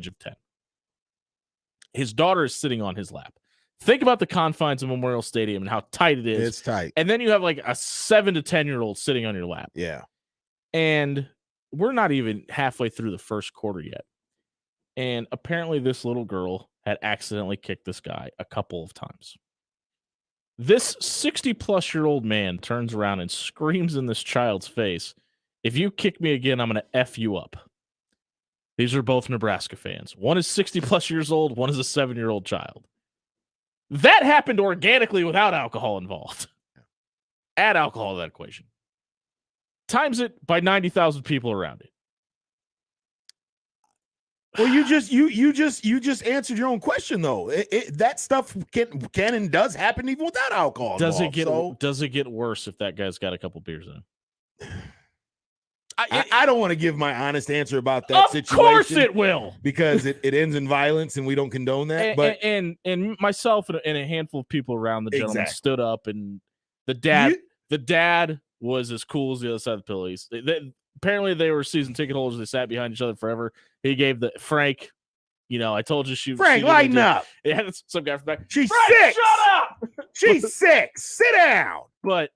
of 10. His daughter is sitting on his lap. Think about the confines of Memorial Stadium and how tight it is. It's tight. And then you have like a 7 to 10-year-old sitting on your lap. Yeah. And we're not even halfway through the first quarter yet. And apparently this little girl had accidentally kicked this guy a couple of times. This 60-plus-year-old man turns around and screams in this child's face, "If you kick me again, I'm going to F you up." These are both Nebraska fans. One is 60-plus years old. One is a 7-year-old child. That happened organically without alcohol involved. Add alcohol to that equation. Times it by 90,000 people around it. Well, you just answered your own question though. That stuff can and does happen even without alcohol. Does it get worse if that guy's got a couple beers in him? I don't want to give my honest answer about that situation. Of course it will. Because it ends in violence and we don't condone that. And myself and a handful of people around the gentleman stood up, and the dad was as cool as the other side of the pillow. Apparently they were season ticket holders. They sat behind each other forever. He gave the Frank, I told you Frank, lighten up. Yeah, some guy from back. She's Frank, 6. Shut up. She's 6. Sit down. But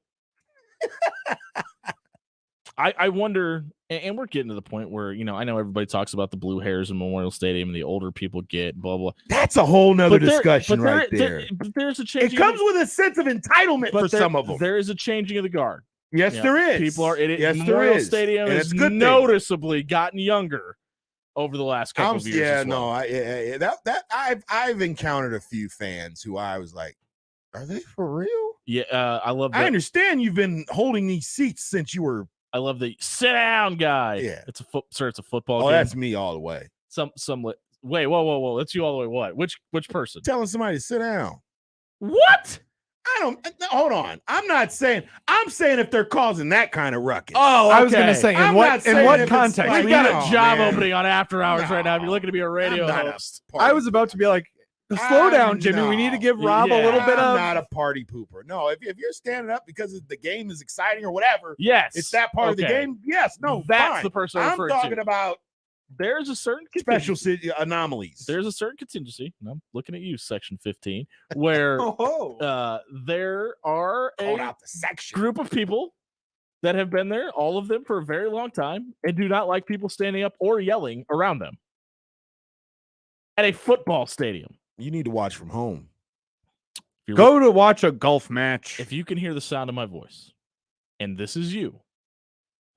I wonder, and we're getting to the point where, I know everybody talks about the blue hairs in Memorial Stadium and the older people get, blah, blah. That's a whole nother discussion right there. There's a change. It comes with a sense of entitlement for some of them. There is a changing of the guard. Yes, there is. People are in it. Yes, Memorial there is. Stadium has noticeably gotten younger over the last couple of years. Yeah, no, I've encountered a few fans who I was like, are they for real? Yeah, I love that. I understand you've been holding these seats since you were. I love the sit down guy. Yeah, it's a football game. Oh, that's me all the way. Wait, whoa. That's you all the way. What? Which person? Telling somebody to sit down. What? Hold on. I'm saying if they're causing that kind of ruckus. Oh, okay. I was going to say, in what context? We got a job opening on After Hours right now. If you're looking to be a radio host. I was about to be like, slow down, Jimmy. We need to give Rob a little bit of. I'm not a party pooper. No, if you're standing up because the game is exciting or whatever, yes, it's that part of the game. Yes, no, that's fine. the person I'm talking about. There's a certain special anomalies. There's a certain contingency. And I'm looking at you, Section 15, where there are a group of people that have been there, all of them for a very long time, and do not like people standing up or yelling around them at a football stadium. You need to watch from home. Go to watch a golf match. If you can hear the sound of my voice, and this is you,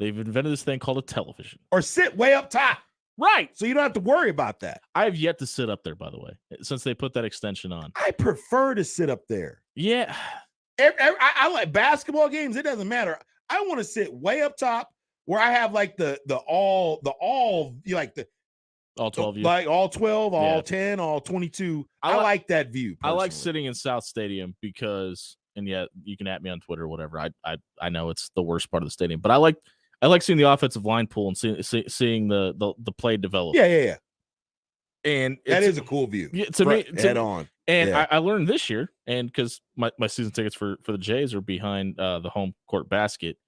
they've invented this thing called a television. Or sit way up top. Right. So you don't have to worry about that. I have yet to sit up there, by the way, since they put that extension on. I prefer to sit up there. Yeah. I like basketball games. It doesn't matter. I want to sit way up top where I have like the all 12 view. Like all 12, all 10, all 22. I like that view. Personally. I like sitting in South Stadium because, and yet you can at me on Twitter or whatever. I know it's the worst part of the stadium, but I like seeing the offensive line pool and seeing the play develop. Yeah. And that is a cool view. Yeah, to me, head on. And I learned this year, and because my season tickets for the Jays are behind the home court basket,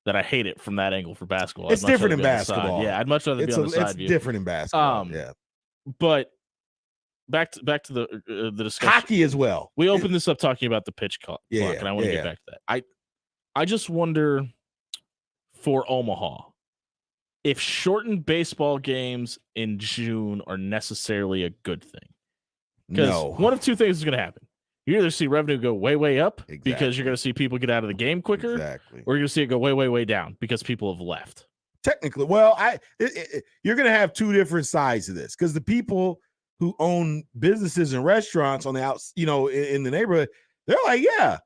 that I hate it from that angle for basketball. It's different in basketball. Yeah, I'd much rather be on the side view. It's different in basketball. But back to the discussion. Hockey as well. We opened this up talking about the pitch clock, and I want to get back to that. I just wonder for Omaha if shortened baseball games in June are necessarily a good thing. Because one of two things is going to happen. You either see revenue go way, way up because you're going to see people get out of the game quicker, or you're going to see it go way, way, way down because people have left. Technically, well, you're going to have two different sides of this because the people who own businesses and restaurants on the outs, in the neighborhood, they're like, yeah,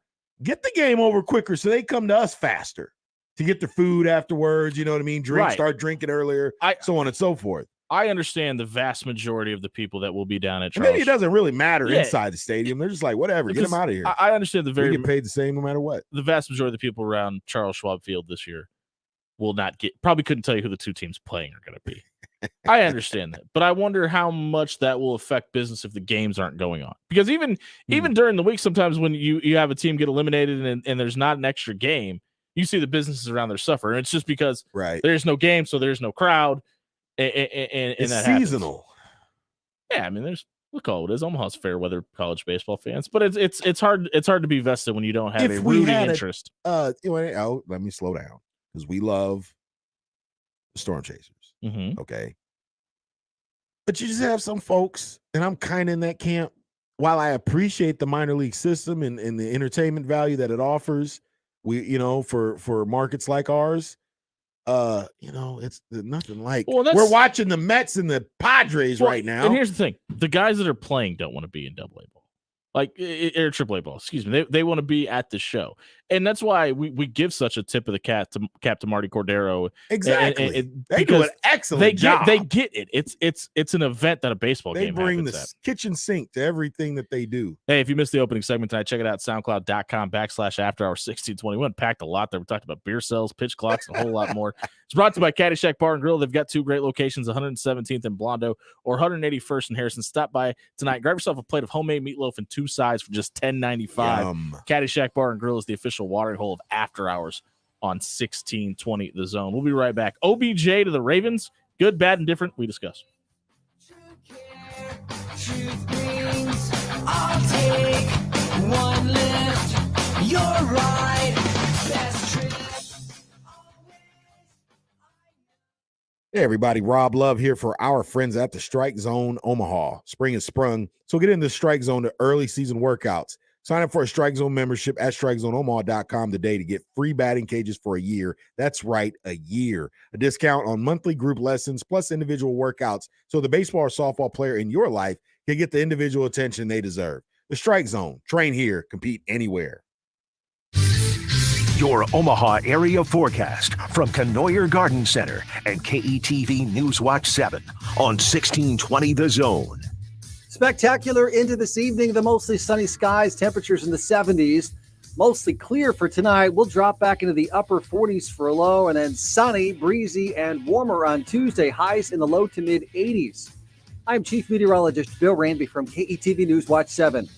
get the game over quicker so they come to us faster to get their food afterwards. You know what I mean? Start drinking earlier, so on and so forth. I understand the vast majority of the people that will be down at Charles. Maybe it doesn't really matter inside the stadium. They're just like, whatever, get them out of here. I understand we get paid the same no matter what. The vast majority of the people around Charles Schwab Field this year will not probably couldn't tell you who the two teams playing are going to be. I understand that, but I wonder how much that will affect business if the games aren't going on. Because even during the week, sometimes when you have a team get eliminated and there's not an extra game, you see the businesses around there suffer. And it's just because there's no game, so there's no crowd. And it's that seasonal. Yeah, I mean, look how it is. Omaha's fair weather college baseball fans, but it's hard to be vested when you don't have a rooting interest. Let me slow down because we love the Storm Chasers. Mm-hmm. Okay. But you just have some folks, and I'm kind of in that camp. While I appreciate the minor league system and the entertainment value that it offers, for markets like ours, it's nothing like we're watching the Mets and the Padres right now. And here's the thing: the guys that are playing don't want to be in AA ball, like or AAA ball. Excuse me. They want to be at the show, and that's why we give such a tip of the cap to Marty Cordero. Exactly. They do an excellent job. They get it. It's an event that a baseball game. They bring the kitchen sink to everything that they do. Hey, if you missed the opening segment tonight, check it out. SoundCloud.com/AfterHours1621. Packed a lot there. We talked about beer cells, pitch clocks, and a whole lot more. It's brought to you by Caddyshack Bar and Grill. They've got two great locations, 117th in Blondo or 181st in Harrison. Stop by tonight. Grab yourself a plate of homemade meatloaf and 2 sides for just $10.95. Caddyshack Bar and Grill is the official watering hole of After Hours on 1620 The Zone. We'll be right back. OBJ to the Ravens. Good, bad, and different. We discuss. I'll take one lift. You're right. Best trip. Hey, everybody. Rob Love here for our friends at the Strike Zone Omaha. Spring has sprung, so get into the Strike Zone to early season workouts. Sign up for a Strike Zone membership at StrikeZoneOmaha.com today to get free batting cages for a year. That's right, a year. A discount on monthly group lessons plus individual workouts so the baseball or softball player in your life can get the individual attention they deserve. The Strike Zone. Train here, compete anywhere. Your Omaha area forecast from Canoyer Garden Center and KETV News Watch 7 on 1620 The Zone. Spectacular into this evening, the mostly sunny skies, temperatures in the 70s, mostly clear for tonight. We'll drop back into the upper 40s for a low, and then sunny, breezy, and warmer on Tuesday, highs in the low to mid 80s. I'm Chief Meteorologist Bill Ranby from KETV News Watch 7.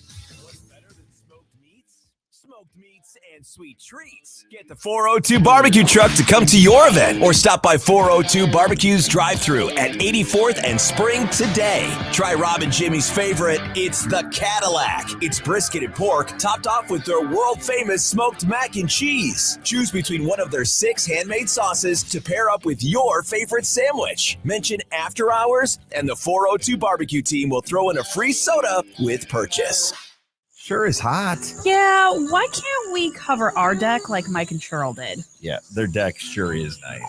And sweet treats. Get the 402 barbecue truck to come to your event or stop by 402 Barbecue's drive-thru at 84th and Spring today. Try Rob and Jimmy's favorite. It's the Cadillac. It's brisket and pork topped off with their world-famous smoked mac and cheese. Choose between one of their 6 handmade sauces to pair up with your favorite sandwich. Mention After Hours and the 402 Barbecue team will throw in a free soda with purchase. Sure is hot. Yeah, why can't we cover our deck like Mike and Cheryl did? Yeah, their deck sure is nice.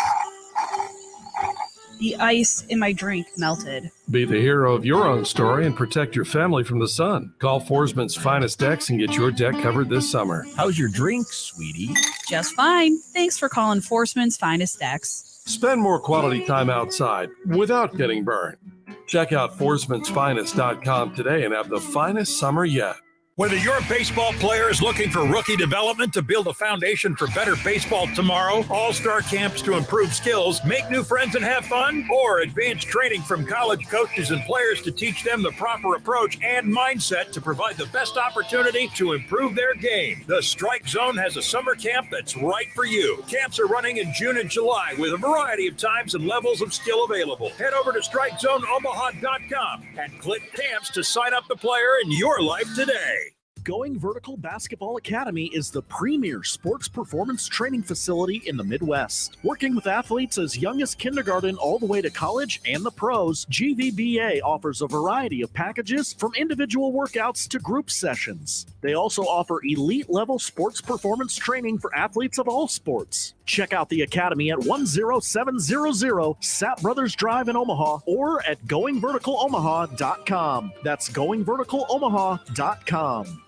The ice in my drink melted. Be the hero of your own story and protect your family from the sun. Call Forsman's Finest Decks and get your deck covered this summer. How's your drink, sweetie? Just fine. Thanks for calling Forsman's Finest Decks. Spend more quality time outside without getting burned. Check out forsmansfinest.com today and have the finest summer yet. Whether your baseball player is looking for rookie development to build a foundation for better baseball tomorrow, all-star camps to improve skills, make new friends and have fun, or advanced training from college coaches and players to teach them the proper approach and mindset to provide the best opportunity to improve their game, the Strike Zone has a summer camp that's right for you. Camps are running in June and July with a variety of times and levels of skill available. Head over to StrikeZoneOmaha.com and click camps to sign up the player in your life today. Going Vertical Basketball Academy is the premier sports performance training facility in the Midwest. Working with athletes as young as kindergarten all the way to college and the pros, GVBA offers a variety of packages from individual workouts to group sessions. They also offer elite-level sports performance training for athletes of all sports. Check out the academy at 10700 Sapp Brothers Drive in Omaha or at GoingVerticalOmaha.com. That's GoingVerticalOmaha.com.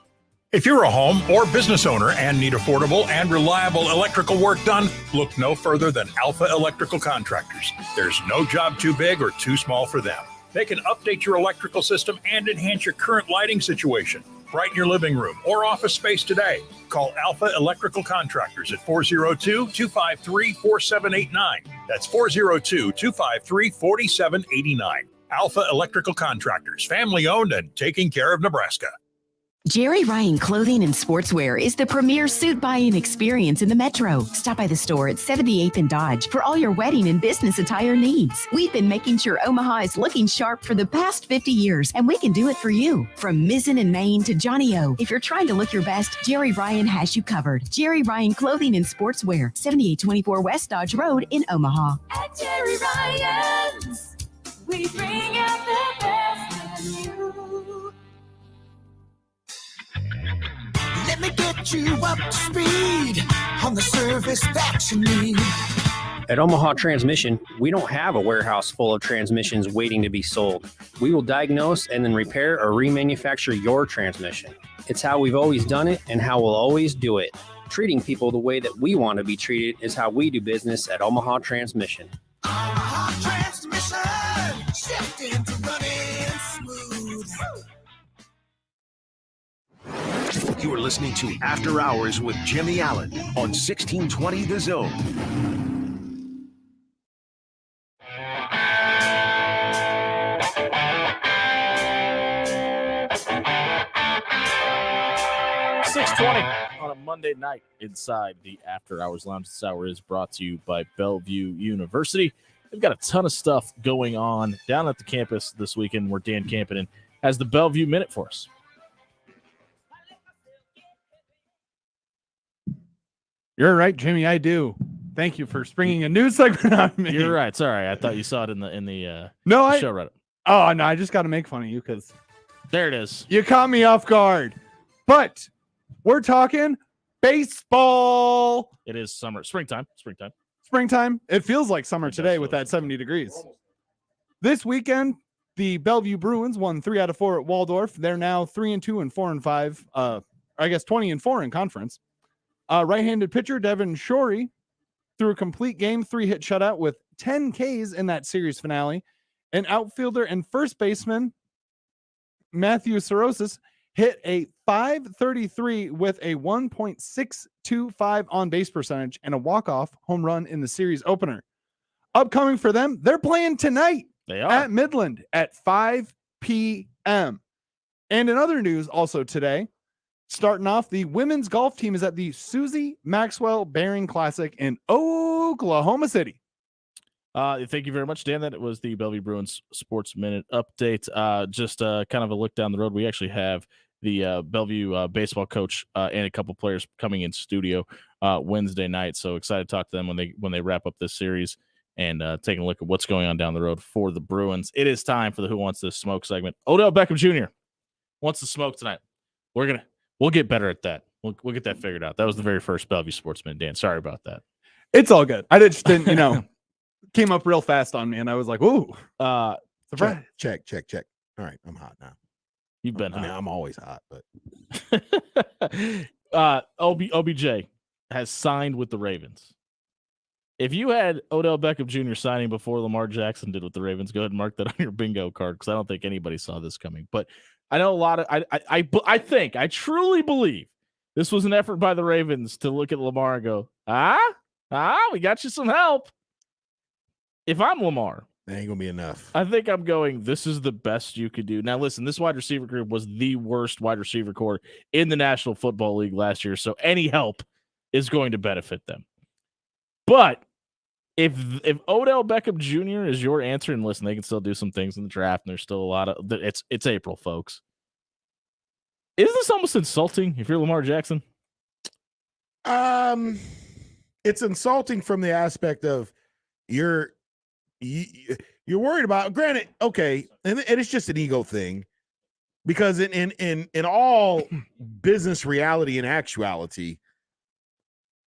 If you're a home or business owner and need affordable and reliable electrical work done, look no further than Alpha Electrical Contractors. There's no job too big or too small for them. They can update your electrical system and enhance your current lighting situation. Brighten your living room or office space today. Call Alpha Electrical Contractors at 402-253-4789. That's 402-253-4789. Alpha Electrical Contractors, family owned and taking care of Nebraska. Jerry Ryan Clothing and Sportswear is the premier suit buying experience in the Metro. Stop by the store at 78th and Dodge for all your wedding and business attire needs. We've been making sure Omaha is looking sharp for the past 50 years, and we can do it for you. From Mizzen and Maine to Johnny O, if you're trying to look your best, Jerry Ryan has you covered. Jerry Ryan Clothing and Sportswear, 7824 West Dodge Road in Omaha. At Jerry Ryan's, we bring out the best in you. Let me get you up to speed on the service that you need. At Omaha Transmission, we don't have a warehouse full of transmissions waiting to be sold. We will diagnose and then repair or remanufacture your transmission. It's how we've always done it and how we'll always do it. Treating people the way that we want to be treated is how we do business at Omaha Transmission. Omaha Transmission, shifting to running smooth. You're listening to After Hours with Jimmy Allen on 1620 The Zone. On a Monday night inside the After Hours Lounge. This hour is brought to you by Bellevue University. They've got a ton of stuff going on down at the campus this weekend where Dan Campinen has the Bellevue Minute for us. You're right, Jimmy. I do. Thank you for springing a new segment on me. You're right. Sorry, I thought you saw it in the show Reddit. Oh no, I just got to make fun of you because there it is. You caught me off guard. But we're talking baseball. It is springtime. It feels like summer today with that 70 degrees. This weekend, the Bellevue Bruins won 3 out of 4 at Waldorf. They're now 3-2 and 4-5. I guess 20-4 in conference. Right-handed pitcher Devin Shorey threw a complete game 3-hit shutout with 10 Ks in that series finale. An outfielder and first baseman Matthew Sorosis hit a .533 with a 1.625 on-base percentage and a walk-off home run in the series opener. Upcoming for them, they're playing tonight at Midland at 5 p.m. And in other news also today, starting off, the women's golf team is at the Susie Maxwell Baring Classic in Oklahoma City. Thank you very much, Dan. That was the Bellevue Bruins Sports Minute update. Just kind of a look down the road. We actually have the Bellevue baseball coach and a couple players coming in studio Wednesday night. So excited to talk to them when they wrap up this series and taking a look at what's going on down the road for the Bruins. It is time for the Who Wants to Smoke segment. Odell Beckham Jr. wants to smoke tonight. We'll get better at that. We'll get that figured out. That was the very first Bellevue Sportsman, Dan. Sorry about that. It's all good. I just didn't, came up real fast on me, and I was like, "Ooh, surprise!" Check. All right, I'm hot now. You've been hot. I mean, I'm always hot, but OBJ has signed with the Ravens. If you had Odell Beckham Jr. signing before Lamar Jackson did with the Ravens, go ahead and mark that on your bingo card because I don't think anybody saw this coming. But I know a lot of I truly believe this was an effort by the Ravens to look at Lamar and go, we got you some help. If I'm Lamar, that ain't gonna be enough. I think I'm going, this is the best you could do. Now, listen, this wide receiver group was the worst wide receiver core in the National Football League last year, so any help is going to benefit them. But if Odell Beckham Jr. is your answer, and listen, they can still do some things in the draft, and there's still a lot of it's April, folks. Is this almost insulting if you're Lamar Jackson? It's insulting from the aspect of you're worried about. Granted, okay, and it's just an ego thing, because in all business reality and actuality,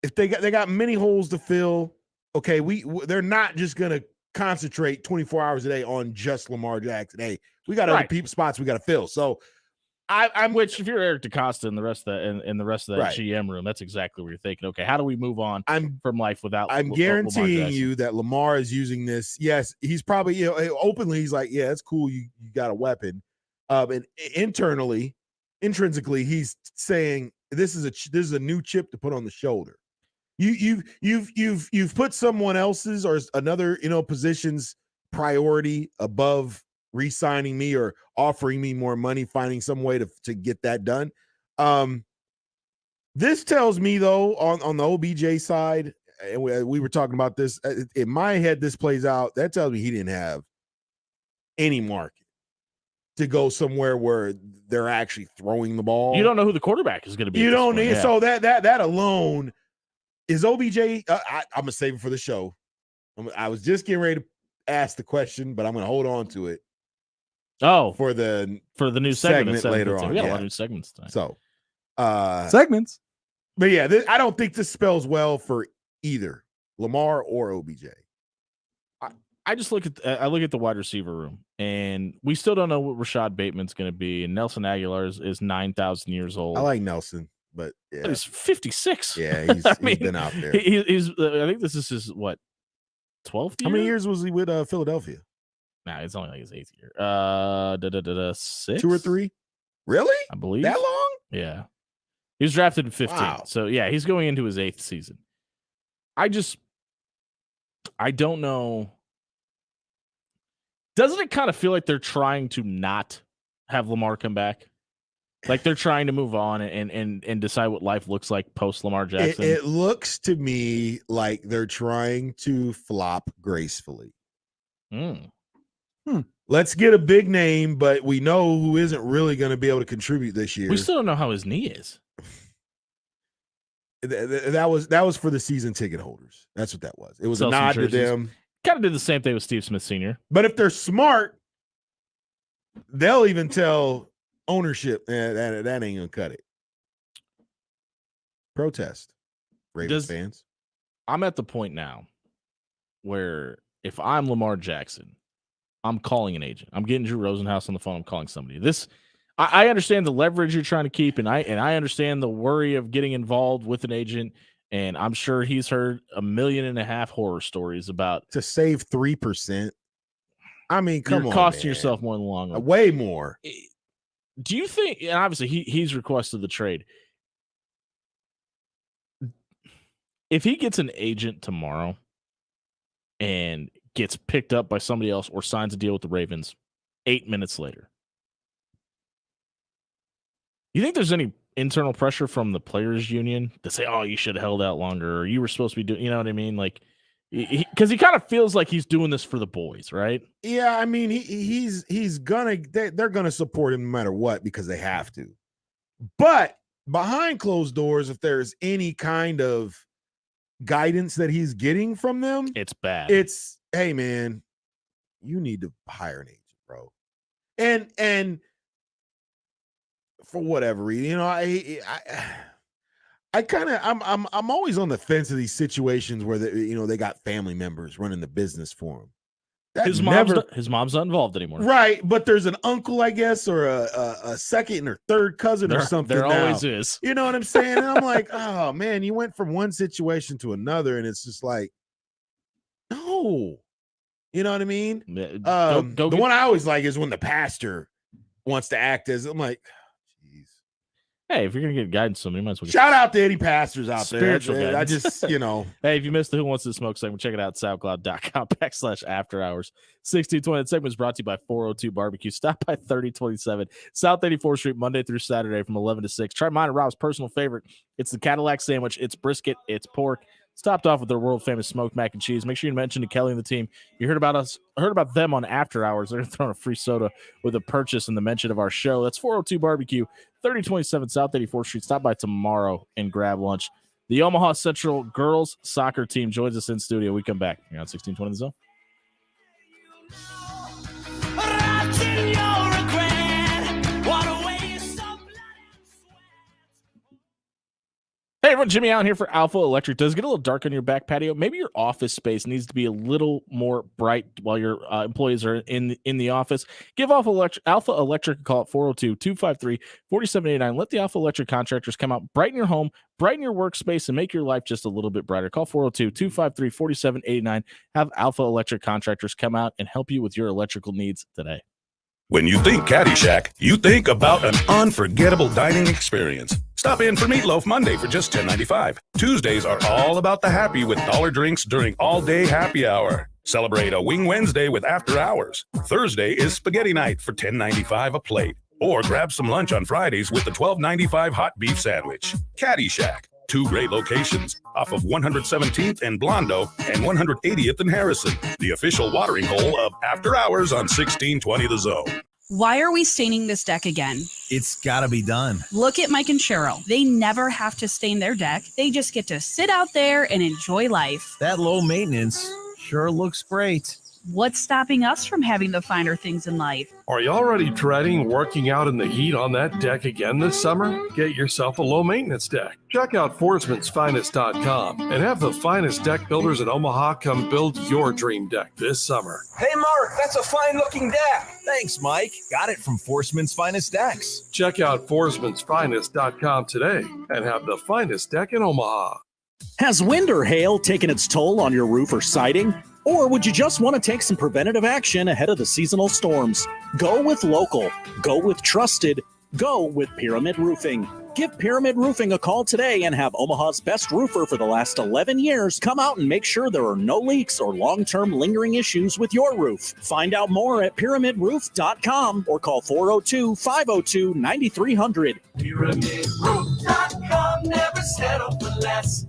if they got many holes to fill, okay, they're not just gonna concentrate 24 hours a day on just Lamar Jackson. Hey, we got other spots we got to fill. So which if you're Eric DaCosta and the rest of that and the rest of that GM room, that's exactly what you're thinking. Okay, how do we move on from life without? I'm guaranteeing you that Lamar is using this. Yes, he's probably openly he's like, yeah, it's cool. You got a weapon, and intrinsically, he's saying this is a new chip to put on the shoulder. You've put someone else's or another position's priority above re-signing me or offering me more money, finding some way to get that done. This tells me, though, on the OBJ side, and we were talking about this, in my head, this plays out. That tells me he didn't have any market to go somewhere where they're actually throwing the ball. You don't know who the quarterback is going to be. You don't need yeah. So that alone is OBJ. I'm gonna save it for the show. I was just getting ready to ask the question, but I'm gonna hold on to it. Oh, for the new segment later on. We got a lot of new segments tonight. So segments. But yeah, I don't think this spells well for either Lamar or OBJ. I just look at the wide receiver room, and we still don't know what Rashad Bateman's going to be. And Nelson Aguilar is 9,000 years old. I like Nelson, but yeah, he's 56. Yeah, he's been out there. He's I think this is his 12th year. How many years was he with Philadelphia? Nah, it's only like his 8th year. 6, 2 or 3. Really? I believe that long. Yeah, he was drafted in 15. Wow. So yeah, he's going into his 8th season. I don't know. Doesn't it kind of feel like they're trying to not have Lamar come back? Like they're trying to move on and decide what life looks like post Lamar Jackson? It looks to me like they're trying to flop gracefully. Let's get a big name, but we know who isn't really going to be able to contribute this year. We still don't know how his knee is. That was for the season ticket holders. That's what that was. It was Sell a some nod to jerseys. them. Kind of did the same thing with Steve Smith Sr. But if they're smart, they'll even tell ownership that ain't gonna cut it. Protest, Ravens fans. I'm at the point now where if I'm Lamar Jackson, I'm calling an agent. I'm getting Drew Rosenhaus on the phone. I'm calling somebody. I understand the leverage you're trying to keep, and I understand the worry of getting involved with an agent. And I'm sure he's heard 1.5 million horror stories about to save 3%. I mean, come on, you're costing man. yourself more in the long run. Way more. Do you think? And obviously, he's requested the trade. If he gets an agent tomorrow and gets picked up by somebody else or signs a deal with the Ravens 8 minutes later, you think there's any internal pressure from the players union to say, oh, you should have held out longer, or you were supposed to be doing, you know what I mean? Like, because he kind of feels like he's doing this for the boys, right? Yeah, I mean, he's gonna, they're gonna support him no matter what because they have to. But behind closed doors, if there's any kind of guidance that he's getting from them, it's bad. It's, hey man, you need to hire an agent, bro. And for whatever reason, you know, I kind of I'm always on the fence of these situations where they got family members running the business for him. His mom's not involved anymore, right? But there's an uncle, I guess, or a second or third cousin or something. There now. always is. You know what I'm saying? And I'm like, oh man, you went from one situation to another, and it's just like, no, you know what I mean? The one I always like is when the pastor wants to act as, I'm like, hey, if you're gonna get guidance, somebody might as well. Shout out to any pastors out there. Spiritual I guidance. just, you know. Hey, if you missed the Who Wants to Smoke segment, check it out, SoundCloud.com/After Hours. 1620. That segment is brought to you by 402 Barbecue. Stop by 3027 South 84th Street, Monday through Saturday from 11 to 6. Try mine and Rob's personal favorite. It's the Cadillac sandwich. It's brisket. It's pork. It's topped off with their world famous smoked mac and cheese. Make sure you mention to Kelly and the team you heard about them on After Hours. They're throwing a free soda with a purchase and the mention of our show. That's 402 Barbecue, 3027 South 84th Street. Stop by tomorrow and grab lunch. The Omaha Central girls soccer team joins us in studio. We come back. You're on 1620 The Zone. Hey everyone, Jimmy Allen here for Alpha Electric. Does it get a little dark on your back patio? Maybe your office space needs to be a little more bright while your employees are in the office. Give Alpha Electric a call at 402-253-4789. Let the Alpha Electric contractors come out, brighten your home, brighten your workspace, and make your life just a little bit brighter. Call 402-253-4789. Have Alpha Electric contractors come out and help you with your electrical needs today. When you think Caddyshack, you think about an unforgettable dining experience. Stop in for Meatloaf Monday for just $10.95. Tuesdays are all about the happy with dollar drinks during all-day happy hour. Celebrate a Wing Wednesday with After Hours. Thursday is spaghetti night for $10.95 a plate. Or grab some lunch on Fridays with the $12.95 hot beef sandwich. Caddyshack. 2 great locations off of 117th and Blondo and 180th and Harrison. The official watering hole of After Hours on 1620 The Zone. Why are we staining this deck again? It's gotta be done. Look at Mike and Cheryl. They never have to stain their deck. They just get to sit out there and enjoy life. That low maintenance sure looks great. What's stopping us from having the finer things in life? Are you already dreading working out in the heat on that deck again this summer? Get yourself a low maintenance deck. Check out Foresman'sFinest.com and have the finest deck builders in Omaha come build your dream deck this summer. Hey, Mark, that's a fine looking deck. Thanks, Mike. Got it from Forceman's Finest Decks. Check out Foresman'sFinest.com today and have the finest deck in Omaha. Has wind or hail taken its toll on your roof or siding? Or would you just want to take some preventative action ahead of the seasonal storms? Go with local. Go with trusted. Go with Pyramid Roofing. Give Pyramid Roofing a call today and have Omaha's best roofer for the last 11 years come out and make sure there are no leaks or long-term lingering issues with your roof. Find out more at pyramidroof.com or call 402-502-9300. PyramidRoof.com, never settle for less.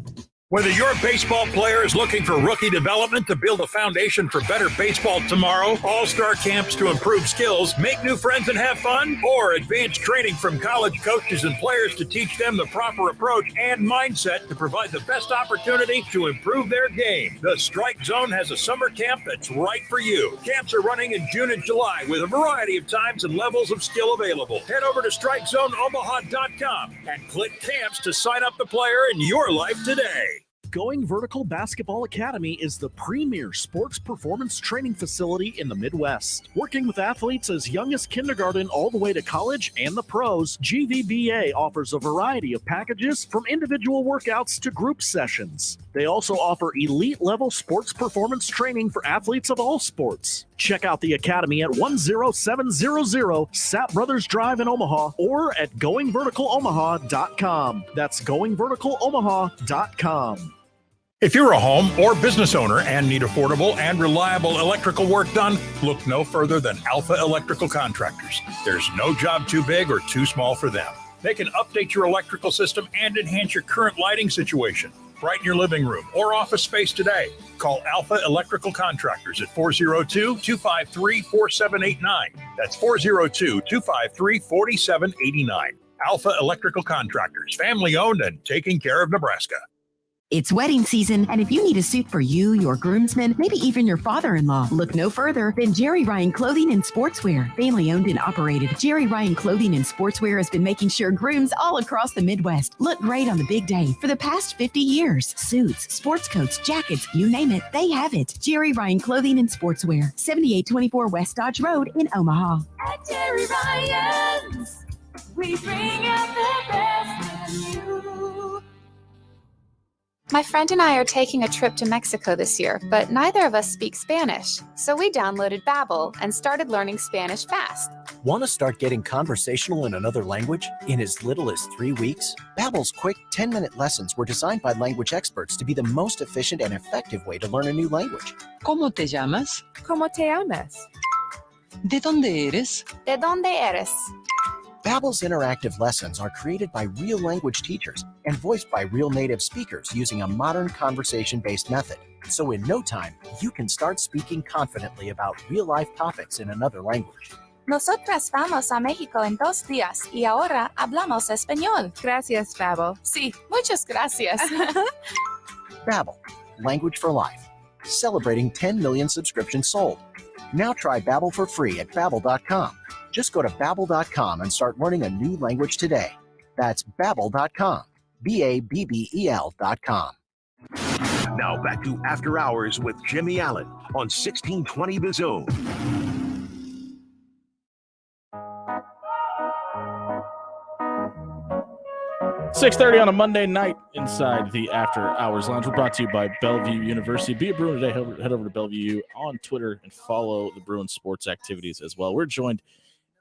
Whether your baseball player is looking for rookie development to build a foundation for better baseball tomorrow, all-star camps to improve skills, make new friends and have fun, or advanced training from college coaches and players to teach them the proper approach and mindset to provide the best opportunity to improve their game, the Strike Zone has a summer camp that's right for you. Camps are running in June and July with a variety of times and levels of skill available. Head over to StrikeZoneOmaha.com and click camps to sign up the player in your life today. Going Vertical Basketball Academy is the premier sports performance training facility in the Midwest. Working with athletes as young as kindergarten all the way to college and the pros, GVBA offers a variety of packages from individual workouts to group sessions. They also offer elite-level sports performance training for athletes of all sports. Check out the Academy at 10700 Sap Brothers Drive in Omaha or at GoingVerticalOmaha.com. That's GoingVerticalOmaha.com. If you're a home or business owner and need affordable and reliable electrical work done, look no further than Alpha Electrical Contractors. There's no job too big or too small for them. They can update your electrical system and enhance your current lighting situation. Brighten your living room or office space today. Call Alpha Electrical Contractors at 402-253-4789. That's 402-253-4789. Alpha Electrical Contractors, family owned and taking care of Nebraska. It's wedding season, and if you need a suit for you, your groomsmen, maybe even your father-in-law, look no further than Jerry Ryan Clothing and Sportswear. Family owned and operated, Jerry Ryan Clothing and Sportswear has been making sure grooms all across the Midwest look great on the big day for the past 50 years. Suits, sports coats, jackets, you name it, they have it. Jerry Ryan Clothing and Sportswear, 7824 West Dodge Road in Omaha. At Jerry Ryan's, we bring out the best in you. My friend and I are taking a trip to Mexico this year, but neither of us speak Spanish. So we downloaded Babbel and started learning Spanish fast. Want to start getting conversational in another language in as little as 3 weeks? Babbel's quick 10-minute lessons were designed by language experts to be the most efficient and effective way to learn a new language. ¿Cómo te llamas? ¿Cómo te llamas? ¿De dónde eres? ¿De dónde eres? Babbel's interactive lessons are created by real language teachers and voiced by real native speakers using a modern conversation-based method. So in no time, you can start speaking confidently about real-life topics in another language. Nosotras vamos a México en 2 días y ahora hablamos español. Gracias, Babbel. Sí, muchas gracias. Babbel, language for life. Celebrating 10 million subscriptions sold. Now try Babbel for free at Babbel.com. Just go to Babbel.com and start learning a new language today. That's Babbel.com. Babbel.com. Now back to After Hours with Jimmy Allen on 1620 The Zone. $6:30 on a Monday night inside the After Hours Lounge. We're brought to you by Bellevue University. Be a Bruin today. Head over to Bellevue on Twitter and follow the Bruin sports activities as well. We're joined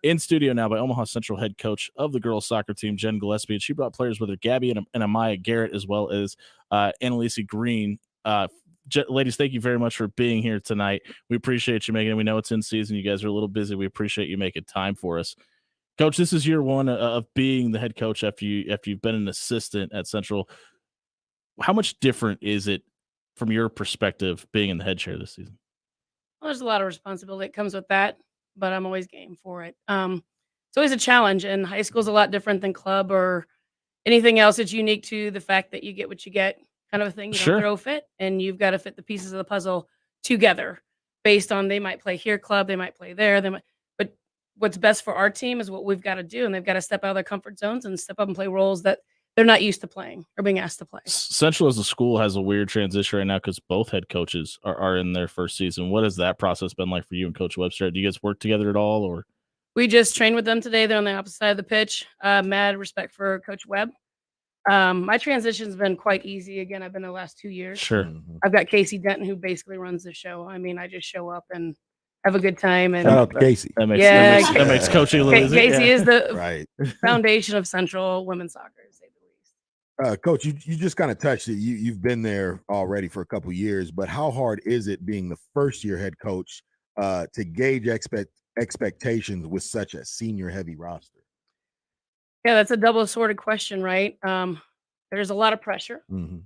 in studio now by Omaha Central head coach of the girls soccer team, Jen Gillespie. And she brought players with her, Gabby and Amaya Garrett, as well as Annalise Green. ladies, thank you very much for being here tonight. We appreciate you making it. We know it's in season. You guys are a little busy. We appreciate you making time for us. Coach, this is year one of being the head coach after you've been an assistant at Central. How much different is it from your perspective being in the head chair this season? Well, there's a lot of responsibility that comes with that, but I'm always game for it. It's always a challenge, and high school is a lot different than club or anything else. It's unique to the fact that you get what you get, kind of a thing. You Sure. don't throw a fit, and you've got to fit the pieces of the puzzle together based on they might play here club, they might play there, but what's best for our team is what we've got to do, and they've got to step out of their comfort zones and step up and play roles that they're not used to playing or being asked to play. Central as a school has a weird transition right now because both head coaches are in their first season. What has that process been like for you and Coach Webster? Do you guys work together at all, or? We just trained with them today. They're on the opposite side of the pitch. Mad respect for Coach Webb. My transition's been quite easy. Again, I've been the last 2 years. Sure. I've got Casey Denton, who basically runs the show. I mean, I just show up and have a good time. And Shout out to Casey. That makes coaching a little easy. Casey is the Right. foundation of Central women's soccer. to say the least. Coach, you just kind of touched it. You've been there already for a couple years, but how hard is it being the first year head coach to gauge expectations with such a senior heavy roster? Yeah, that's a double-sworded question, right? There's a lot of pressure. Mm-hmm.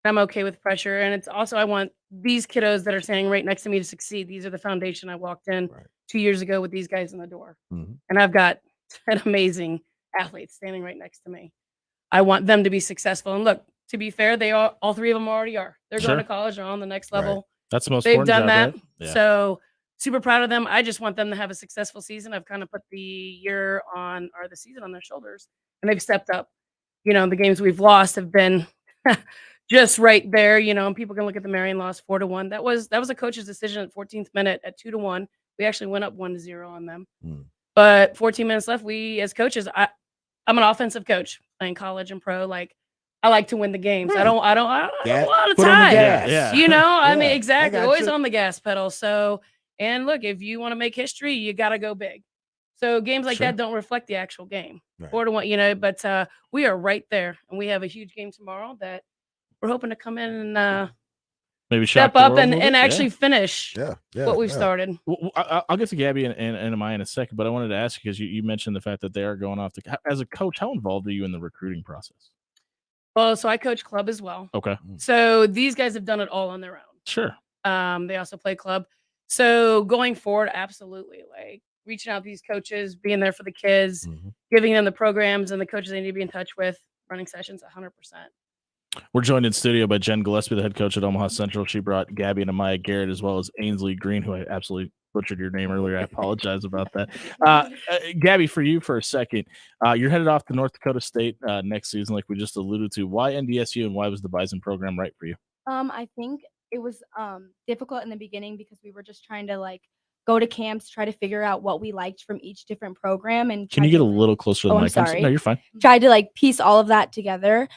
I'm okay with pressure, and it's also I want these kiddos that are standing right next to me to succeed. These are the foundation I walked in 2 years ago with these guys in the door, and I've got 10 amazing athletes standing right next to me. I want them to be successful. And look, to be fair, they all three of them already are. They're Sure. going to college. They're on the next level. That's the most They've important done job, that. right? Yeah. So super proud of them. I just want them to have a successful season. I've kind of put the season on their shoulders, and they've stepped up. You know, the games we've lost have been just right there, you know, and people can look at the Marion loss 4-1. That was a coach's decision at 14th minute at 2-1. We actually went up 1-0 on them. But 14 minutes left, we as coaches, I'm an offensive coach playing college and pro. Like, I like to win the games. I don't have a lot of Put on the time. gas. Yeah. You know, I mean, Yeah, exactly. I got Always you. on the gas pedal. So, and look, if you want to make history, you got to go big. So games like Sure. that don't reflect the actual game. Right. 4-1, you know, but we are right there, and we have a huge game tomorrow that we're hoping to come in and Maybe shock step the up world a and, little and bit? actually Yeah. finish what we've yeah. started. Well, I'll get to Gabby and Amaya in a second, but I wanted to ask you because you mentioned the fact that they are going off as a coach. How involved are you in the recruiting process? Well, so I coach club as well. Okay. So these guys have done it all on their own. Sure. They also play club. So going forward, absolutely. Like reaching out to these coaches, being there for the kids, giving them the programs and the coaches they need to be in touch with, running sessions 100%. We're joined in studio by Jen Gillespie, the head coach at Omaha Central. She brought Gabby and Amaya Garrett as well as Ainsley Green, who I absolutely butchered your name earlier. I apologize about that. Gabby, for you for a second, you're headed off to North Dakota State next season, like we just alluded to. Why NDSU and why was the Bison program right for you? I think it was difficult in the beginning because we were just trying to like go to camps, try to figure out what we liked from each different program. And Can you get a little closer to the I'm mic? sorry. No, you're fine. Tried to like piece all of that together.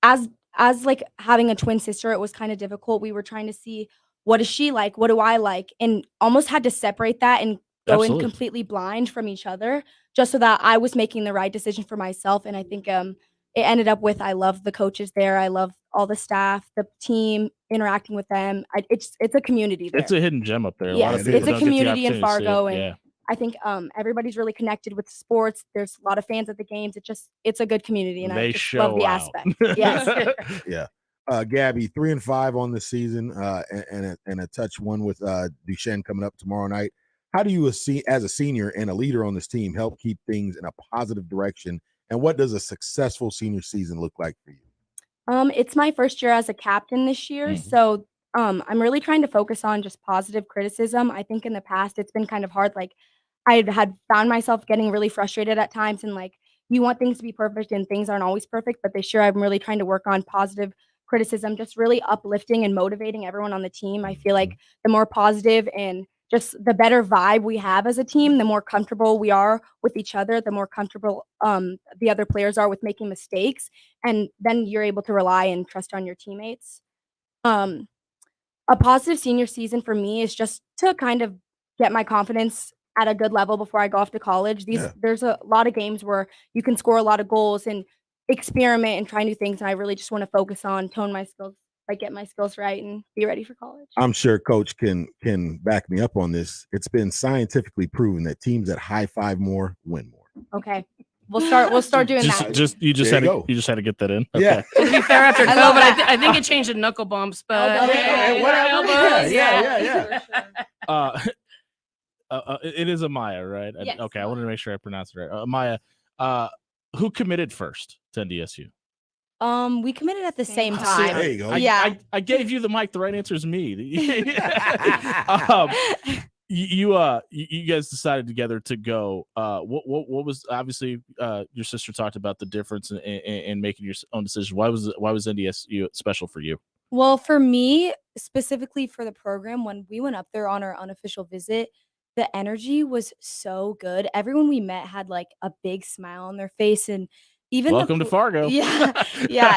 As like having a twin sister, it was kind of difficult. We were trying to see what does she like, what do I like, and almost had to separate that and go in Absolutely. completely blind from each other, just so that I was making the right decision for myself. And I think it ended up with I love the coaches there, I love all the staff, the team, interacting with them. It's a community there. It's a hidden gem up there. A lot Yes, of people it's a don't get the community in opportunity to see it. Fargo, and Yeah. I think everybody's really connected with sports. There's a lot of fans at the games. It's a good community, and I They just love the show out. aspect. Yes. Yeah. Gabby, 3-5 on the season, and a touch one with Duchesne coming up tomorrow night. How do you, as a senior and a leader on this team, help keep things in a positive direction? And what does a successful senior season look like for you? It's my first year as a captain this year, so I'm really trying to focus on just positive criticism. I think in the past it's been kind of hard. Like I had found myself getting really frustrated at times, and like you want things to be perfect, and things aren't always perfect. But this year I'm really trying to work on positive criticism, just really uplifting and motivating everyone on the team. I feel like the more positive and just the better vibe we have as a team, the more comfortable we are with each other, the more comfortable the other players are with making mistakes, and then you're able to rely and trust on your teammates. A positive senior season for me is just to kind of get my confidence at a good level before I go off to college. There's a lot of games where you can score a lot of goals and experiment and try new things, and I really just want to focus on tone my skills like get my skills right and be ready for college. I'm sure Coach can back me up on this. It's been scientifically proven that teams that high five more win more. Okay. We'll start doing that. You just There had you to, you just had to get that in. Yeah. To be fair, after I love COVID, that. I think it changed to knuckle bumps, but whatever. elbows, Yeah. It is Amaya, right? Yes. Okay, I wanted to make sure I pronounced it right. Amaya, who committed first to NDSU? We committed at the same See, time. There you go. Yeah. I gave you the mic. The right answer is me. You guys decided together to go. What was obviously your sister talked about the difference in making your own decision. Why was NDSU special for you? Well, for me, specifically for the program, when we went up there on our unofficial visit, the energy was so good. Everyone we met had like a big smile on their face, and even Welcome to Fargo. Yeah,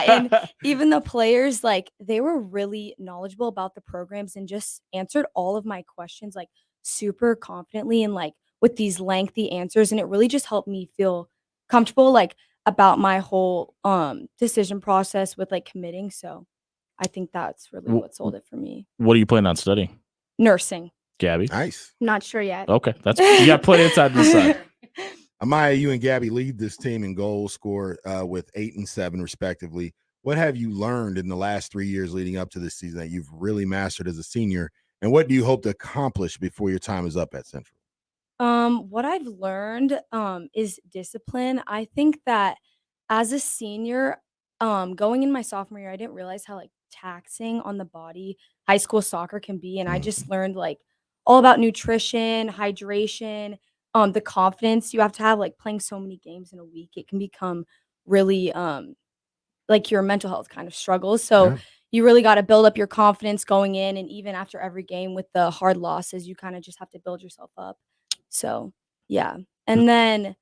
and even the players, like they were really knowledgeable about the programs and just answered all of my questions like super confidently and like with these lengthy answers, and it really just helped me feel comfortable like about my whole decision process with like committing. So I think that's really what sold it for me. What are you planning on studying? Nursing. Gabby? Nice. Not sure yet. Okay, you got plenty of time to decide. Amaya, you and Gabby lead this team in goals scored with 8 and 7 respectively. What have you learned in the last 3 years leading up to this season that you've really mastered as a senior? And what do you hope to accomplish before your time is up at Central? What I've learned is discipline. I think that as a senior, going in my sophomore year, I didn't realize how like taxing on the body high school soccer can be. And I just learned like all about nutrition, hydration, the confidence you have to have like playing so many games in a week. It can become really like your mental health kind of struggles. So you really got to build up your confidence going in, and even after every game with the hard losses, you kind of just have to build yourself up. So yeah. And then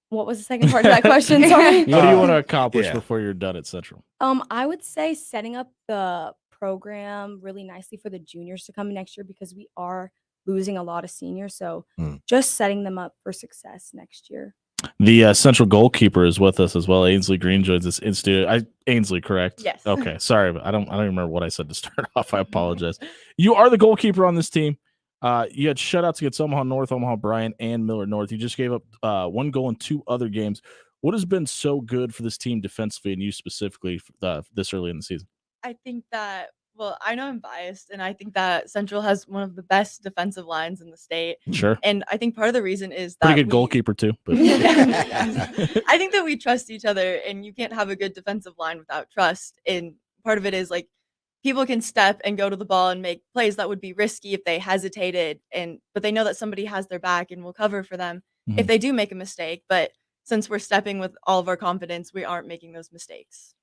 what was the second part of that question? Sorry. What do you want to accomplish before you're done at Central? I would say setting up the program really nicely for the juniors to come next year, because we are losing a lot of seniors. So just setting them up for success next year. The Central goalkeeper is with us as well. Ainsley Green joins us in studio. Ainsley, correct? Yes. Okay. Sorry, but I don't remember what I said to start off. I apologize. You are the goalkeeper on this team. You had shutouts against Omaha North, Omaha Bryant, and Miller North. You just gave up 1 goal in 2 other games. What has been so good for this team defensively, and you specifically this early in the season? I think that, well, I know I'm biased, and I think that Central has one of the best defensive lines in the state. Sure. And I think part of the reason is that Pretty good goalkeeper too. But I think that we trust each other, and you can't have a good defensive line without trust. And part of it is like people can step and go to the ball and make plays that would be risky if they hesitated, but they know that somebody has their back and will cover for them if they do make a mistake. But since we're stepping with all of our confidence, we aren't making those mistakes.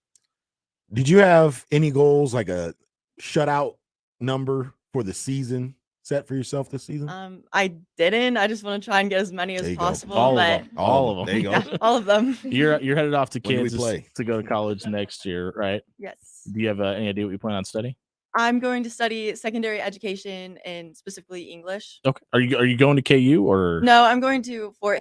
Did you have any goals, like a shutout number for the season set for yourself this season? I didn't. I just want to try and get as many as possible. All but of them. All of them. There you go. Yeah, all of them. You're headed off to When do we Kansas play? to go to college next year, right? Yes. Do you have any idea what you plan on studying? I'm going to study secondary education and specifically English. Okay. Are you going to KU or No, I'm going to Fort.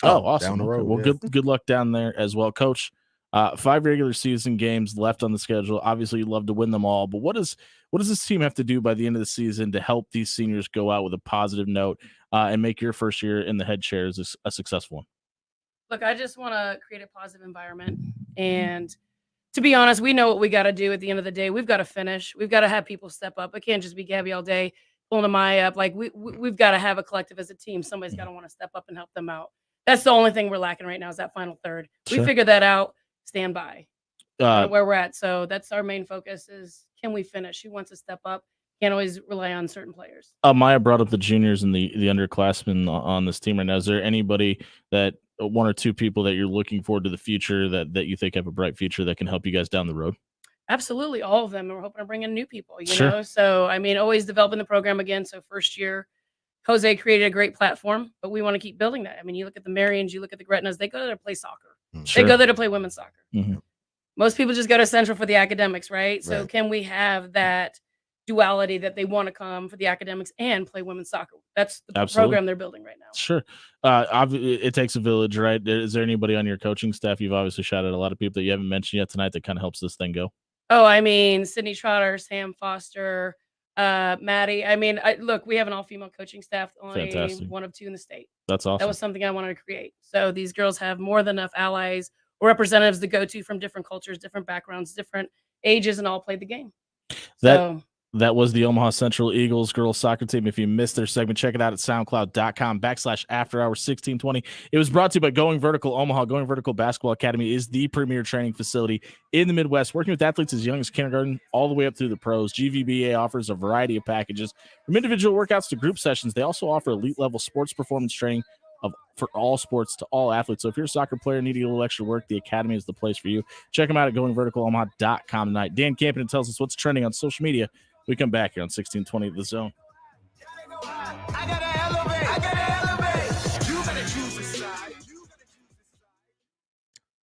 Oh, awesome. down the Okay. road, Well, yeah. good luck down there as well, Coach. 5 regular season games left on the schedule. Obviously, you'd love to win them all, but what does this team have to do by the end of the season to help these seniors go out with a positive note and make your first year in the head chairs a successful one? Look, I just want to create a positive environment. And to be honest, we know what we got to do at the end of the day. We've got to finish. We've got to have people step up. It can't just be Gabby all day pulling Amaya up. Like we've got to have a collective as a team. Somebody's got to want to step up and help them out. That's the only thing we're lacking right now is that final third. Sure. We figured that out. Stand by Uh, where we're at. So that's our main focus is can we finish? Who wants to step up? Can't always rely on certain players. Maya brought up the juniors and the underclassmen on this team right now. Is there anybody that 1 or 2 people that you're looking forward to the future that you think have a bright future that can help you guys down the road? Absolutely, all of them. And we're hoping to bring in new people, you Sure. know? So, I mean, always developing the program again. So first year, Jose created a great platform, but we want to keep building that. I mean, you look at the Marians, you look at the Gretnas, they go there to play soccer. Sure. They go there to play women's soccer. Mhm. Most people just go to Central for the academics, right? So Right. can we have that duality that they want to come for the academics and play women's soccer? That's the Absolutely. program they're building right now. Sure. It takes a village, right? Is there anybody on your coaching staff? You've obviously shouted a lot of people that you haven't mentioned yet tonight that kind of helps this thing go. Oh, I mean, Sydney Trotter, Sam Foster, Maddie. I mean, look, we have an all-female coaching staff, only Fantastic. one of two in the state. That's awesome. That was something I wanted to create. So these girls have more than enough allies or representatives to go to from different cultures, different backgrounds, different ages, and all played the game. That was the Omaha Central Eagles girls soccer team. If you missed their segment, check it out at soundcloud.com/afterhours1620. It was brought to you by Going Vertical Omaha. Going Vertical Basketball Academy is the premier training facility in the Midwest, working with athletes as young as kindergarten all the way up through the pros. GVBA offers a variety of packages from individual workouts to group sessions. They also offer elite-level sports performance training for all sports to all athletes. So if you're a soccer player needing a little extra work, the Academy is the place for you. Check them out at goingverticalomaha.com tonight. Dan Campion tells us what's trending on social media. We come back here on 1620 The Zone.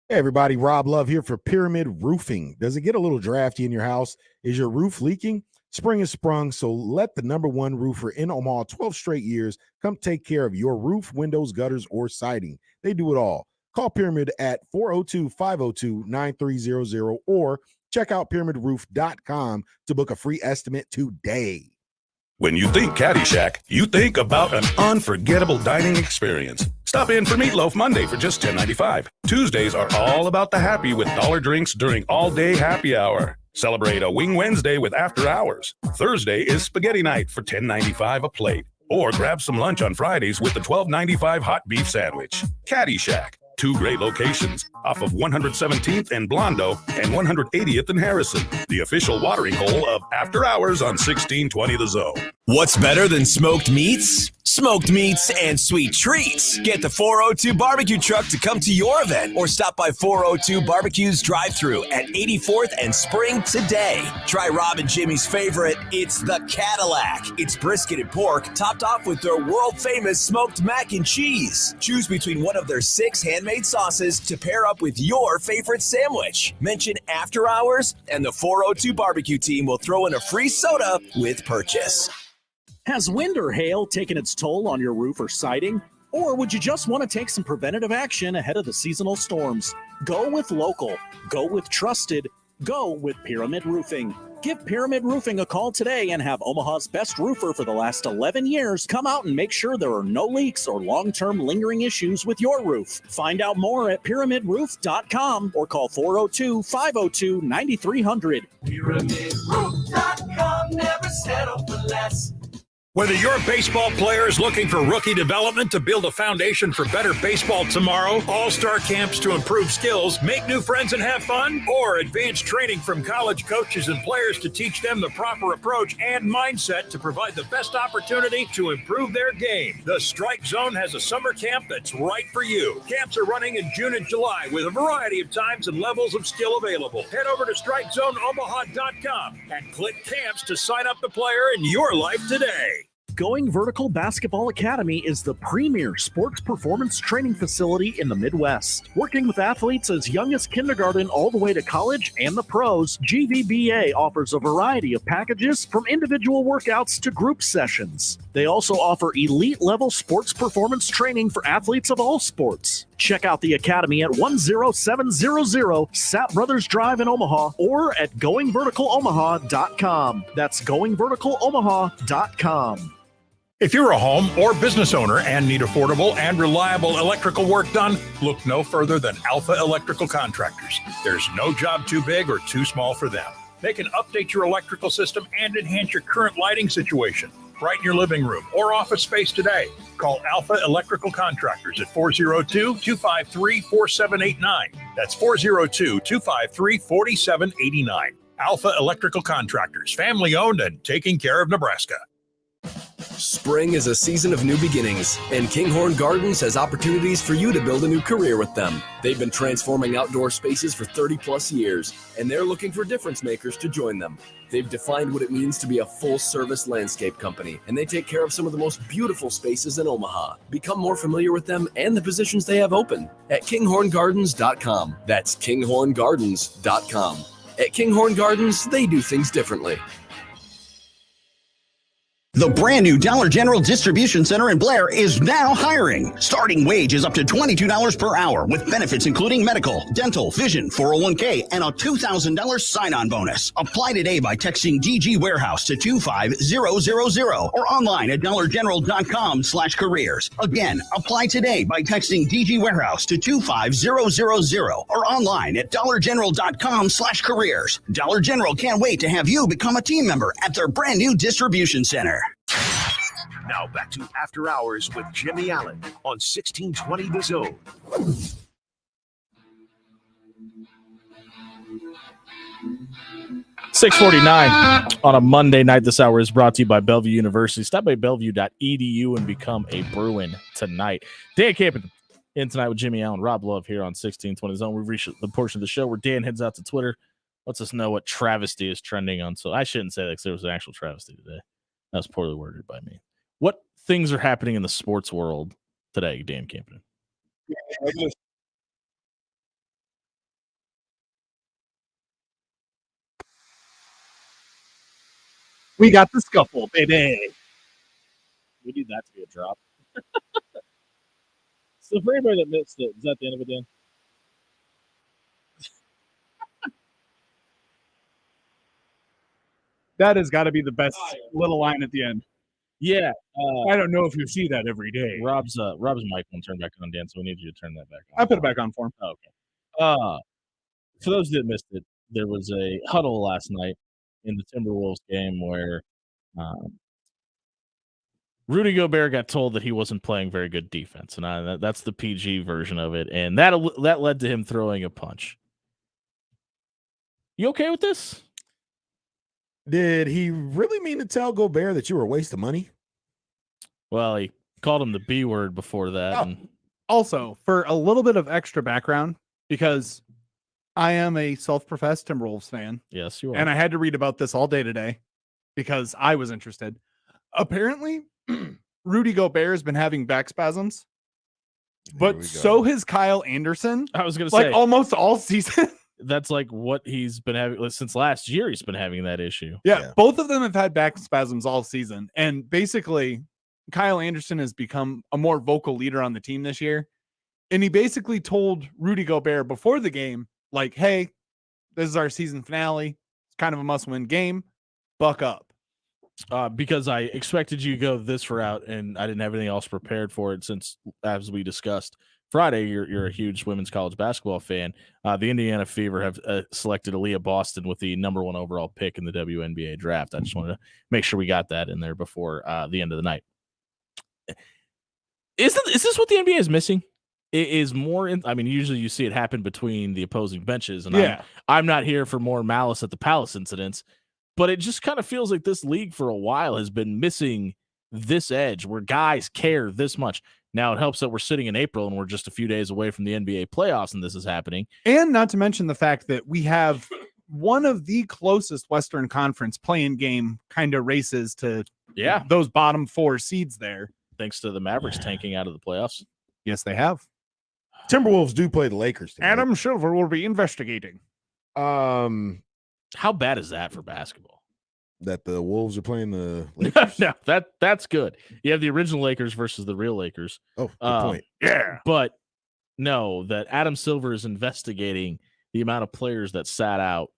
Hey everybody, Rob Love here for Pyramid Roofing. Does it get a little drafty in your house? Is your roof leaking? Spring is sprung, so let the #1 roofer in Omaha 12 straight years come take care of your roof, windows, gutters, or siding. They do it all. Call Pyramid at 402-502-9300 or check out pyramidroof.com to book a free estimate today. When you think Caddyshack, you think about an unforgettable dining experience. Stop in for Meatloaf Monday for just $10.95. Tuesdays are all about the happy with dollar drinks during all-day happy hour. Celebrate a Wing Wednesday with After Hours. Thursday is Spaghetti Night for $10.95 a plate. Or grab some lunch on Fridays with the $12.95 hot beef sandwich. Caddyshack. 2 great locations off of 117th and Blondo and 180th and Harrison. The official watering hole of After Hours on 1620 The Zone. What's better than smoked meats? Smoked meats and sweet treats. Get the 402 barbecue truck to come to your event or stop by 402 Barbecues drive-thru at 84th and Spring today. Try Rob and Jimmy's favorite, it's the Cadillac. It's brisket and pork topped off with their world-famous smoked mac and cheese. Choose between one of their 6 handmade sauces to pair up with your favorite sandwich. Mention After Hours and the 402 Barbecue team will throw in a free soda with purchase. Has wind or hail taken its toll on your roof or siding? Or would you just want to take some preventative action ahead of the seasonal storms? Go with local. Go with trusted. Go with Pyramid Roofing. Give Pyramid Roofing a call today and have Omaha's best roofer for the last 11 years come out and make sure there are no leaks or long-term lingering issues with your roof. Find out more at pyramidroof.com or call 402-502-9300. PyramidRoof.com, never settle for less. Whether your baseball player is looking for rookie development to build a foundation for better baseball tomorrow, all-star camps to improve skills, make new friends and have fun, or advanced training from college coaches and players to teach them the proper approach and mindset to provide the best opportunity to improve their game, the Strike Zone has a summer camp that's right for you. Camps are running in June and July with a variety of times and levels of skill available. Head over to StrikeZoneOmaha.com and click camps to sign up the player in your life today. Going Vertical Basketball Academy is the premier sports performance training facility in the Midwest. Working with athletes as young as kindergarten all the way to college and the pros, GVBA offers a variety of packages from individual workouts to group sessions. They also offer elite-level sports performance training for athletes of all sports. Check out the Academy at 10700 Sapp Brothers Drive in Omaha or at goingverticalomaha.com. That's goingverticalomaha.com. If you're a home or business owner and need affordable and reliable electrical work done, look no further than Alpha Electrical Contractors. There's no job too big or too small for them. They can update your electrical system and enhance your current lighting situation. Brighten your living room or office space today. Call Alpha Electrical Contractors at 402-253-4789. That's 402-253-4789. Alpha Electrical Contractors, family owned and taking care of Nebraska. Spring is a season of new beginnings, and Kinghorn Gardens has opportunities for you to build a new career with them. They've been transforming outdoor spaces for 30-plus years, and they're looking for difference makers to join them. They've defined what it means to be a full-service landscape company, and they take care of some of the most beautiful spaces in Omaha. Become more familiar with them and the positions they have open at kinghorngardens.com. That's kinghorngardens.com. At Kinghorn Gardens, they do things differently. The brand new Dollar General Distribution Center in Blair is now hiring. Starting wage is up to $22 per hour with benefits including medical, dental, vision, 401k, and a $2,000 sign-on bonus. Apply today by texting DG Warehouse to 25000 or online at dollargeneral.com/careers. Again, apply today by texting DG Warehouse to 25000 or online at dollargeneral.com/careers. Dollar General can't wait to have you become a team member at their brand new distribution center. Now back to After Hours with Jimmy Allen on 1620 The Zone. $6:49 on a Monday night. This hour is brought to you by Bellevue University. Stop by bellevue.edu and become a Bruin tonight. Dan Campen in tonight with Jimmy Allen, Rob Love here on 1620 Zone. We've reached the portion of the show where Dan heads out to Twitter, lets us know what travesty is trending on. So I shouldn't say that because there was an actual travesty today. That was poorly worded by me. What things are happening in the sports world today, Dan Campen? We got the scuffle, baby. We need that to be a drop. So for anybody that missed it, is that the end of it, Dan? That has got to be the best little line at the end. Yeah. I don't know if you see that every day. Rob's mic won't turn back on, Dan, so we need you to turn that back on. I put it back on for him. Oh, okay. For those that missed it, there was a huddle last night in the Timberwolves game where Rudy Gobert got told that he wasn't playing very good defense, and that's the PG version of it, and that led to him throwing a punch. You okay with this? Did he really mean to tell Gobert that you were a waste of money? Well, he called him the B word before that. And Also, for a little bit of extra background, because I am a self-professed Timberwolves fan. Yes, you are. And I had to read about this all day today because I was interested. Apparently, Rudy Gobert has been having back spasms, but so has Kyle Anderson. I was going to say, like almost all season. That's like what he's been having since last year. He's been having that issue. Yeah, both of them have had back spasms all season. And basically, Kyle Anderson has become a more vocal leader on the team this year. And he basically told Rudy Gobert before the game, like, hey, this is our season finale. It's kind of a must-win game. Buck up. Because I expected you to go this route, and I didn't have anything else prepared for it since, as we discussed Friday, you're a huge women's college basketball fan. The Indiana Fever have selected Aaliyah Boston with the number 1 overall pick in the WNBA draft. I just wanted to make sure we got that in there before the end of the night. Is this what the NBA is missing? It is more. Usually you see it happen between the opposing benches, and I'm not here for more malice at the Palace incidents, but it just kind of feels like this league for a while has been missing this edge where guys care this much. Now it helps that we're sitting in April and we're just a few days away from the NBA playoffs, and this is happening. And not to mention the fact that we have one of the closest Western Conference play-in game kind of races to those bottom 4 seeds there. Thanks to the Mavericks tanking out of the playoffs. Yes, they have. Timberwolves do play the Lakers tonight. Adam Silver will be investigating. How bad is that for basketball? That the Wolves are playing the Lakers? No, that's good. You have the original Lakers versus the real Lakers. Oh, good point. Yeah. But no, that Adam Silver is investigating the amount of players that sat out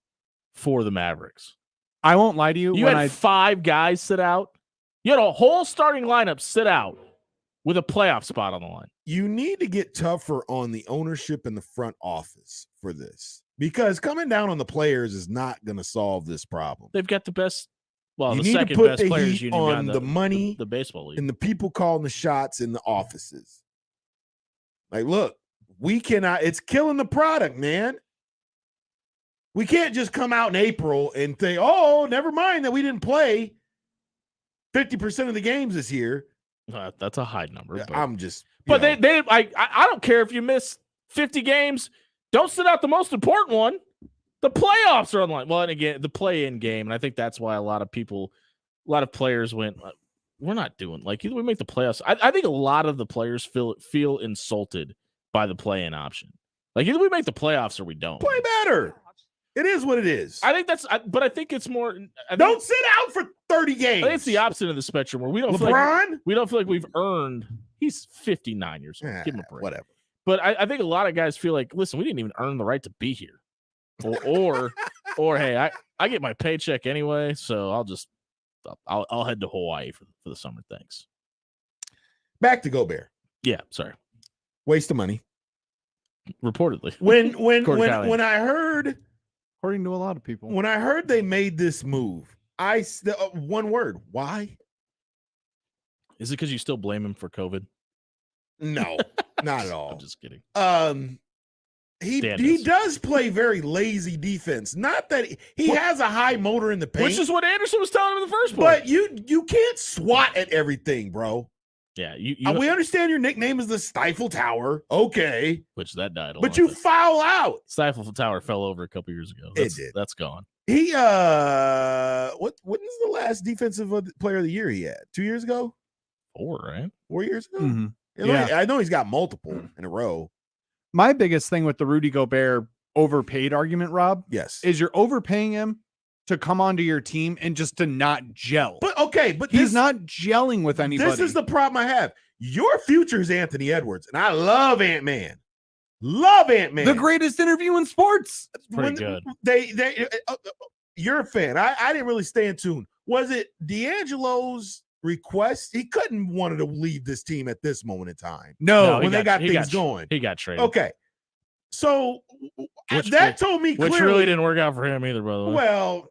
for the Mavericks. I won't lie to you. You had 5 guys sit out. You had a whole starting lineup sit out with a playoff spot on the line. You need to get tougher on the ownership and the front office for this, because coming down on the players is not going to solve this problem. They've got the best, you the need second to put best the players heat union on behind the money, the baseball league, and the people calling the shots in the offices. Like, look, we cannot. It's killing the product, man. We can't just come out in April and say, "Oh, never mind that we didn't play 50% of the games this year." That's a high number. But I'm just. But I don't care if you miss 50 games. Don't sit out the most important one. The playoffs are on the line. Well, and again, the play-in game, and I think that's why a lot of players went, we're not doing, like, either we make the playoffs. I think a lot of the players feel insulted by the play-in option. Like, either we make the playoffs or we don't. Play better. It is what it is. I think but I think it's more. Don't sit out for 30 games. I think it's the opposite of the spectrum where we don't feel like we've earned. He's 59 years old. Give him a break. Whatever. But I think a lot of guys feel like, listen, we didn't even earn the right to be here, or hey, I get my paycheck anyway, so I'll head to Hawaii for the summer. Thanks. Back to Gobert. Yeah, sorry. Waste of money. Reportedly. When I heard, according to a lot of people, when I heard they made this move, one word, why? Is it because you still blame him for COVID? No, not at all. I'm just kidding. He does play very lazy defense. Not that he has a high motor in the paint, which is what Anderson was telling him in the first place. But you can't swat at everything, bro. Yeah, we understand your nickname is the Stifle Tower. Okay, which that died. But you foul out. Stifle Tower fell over a couple years ago. It did. That's gone. He when is the last defensive player of the year he had? 2 years ago? 4, right? 4 years ago. Mhm. Yeah, I know he's got multiple in a row. My biggest thing with the Rudy Gobert overpaid argument, Rob, yes, is you're overpaying him to come onto your team and just to not gel. But he's not gelling with anybody. This is the problem I have. Your future is Anthony Edwards, and I love Ant-Man. Love Ant-Man. The greatest interview in sports. Pretty good. You're a fan. I didn't really stay in tune. Was it D'Angelo's request? He couldn't wanted to leave this team at this moment in time. No, when they got things going. He got traded. Okay. So that told me clearly. Which really didn't work out for him either, by the way. Well,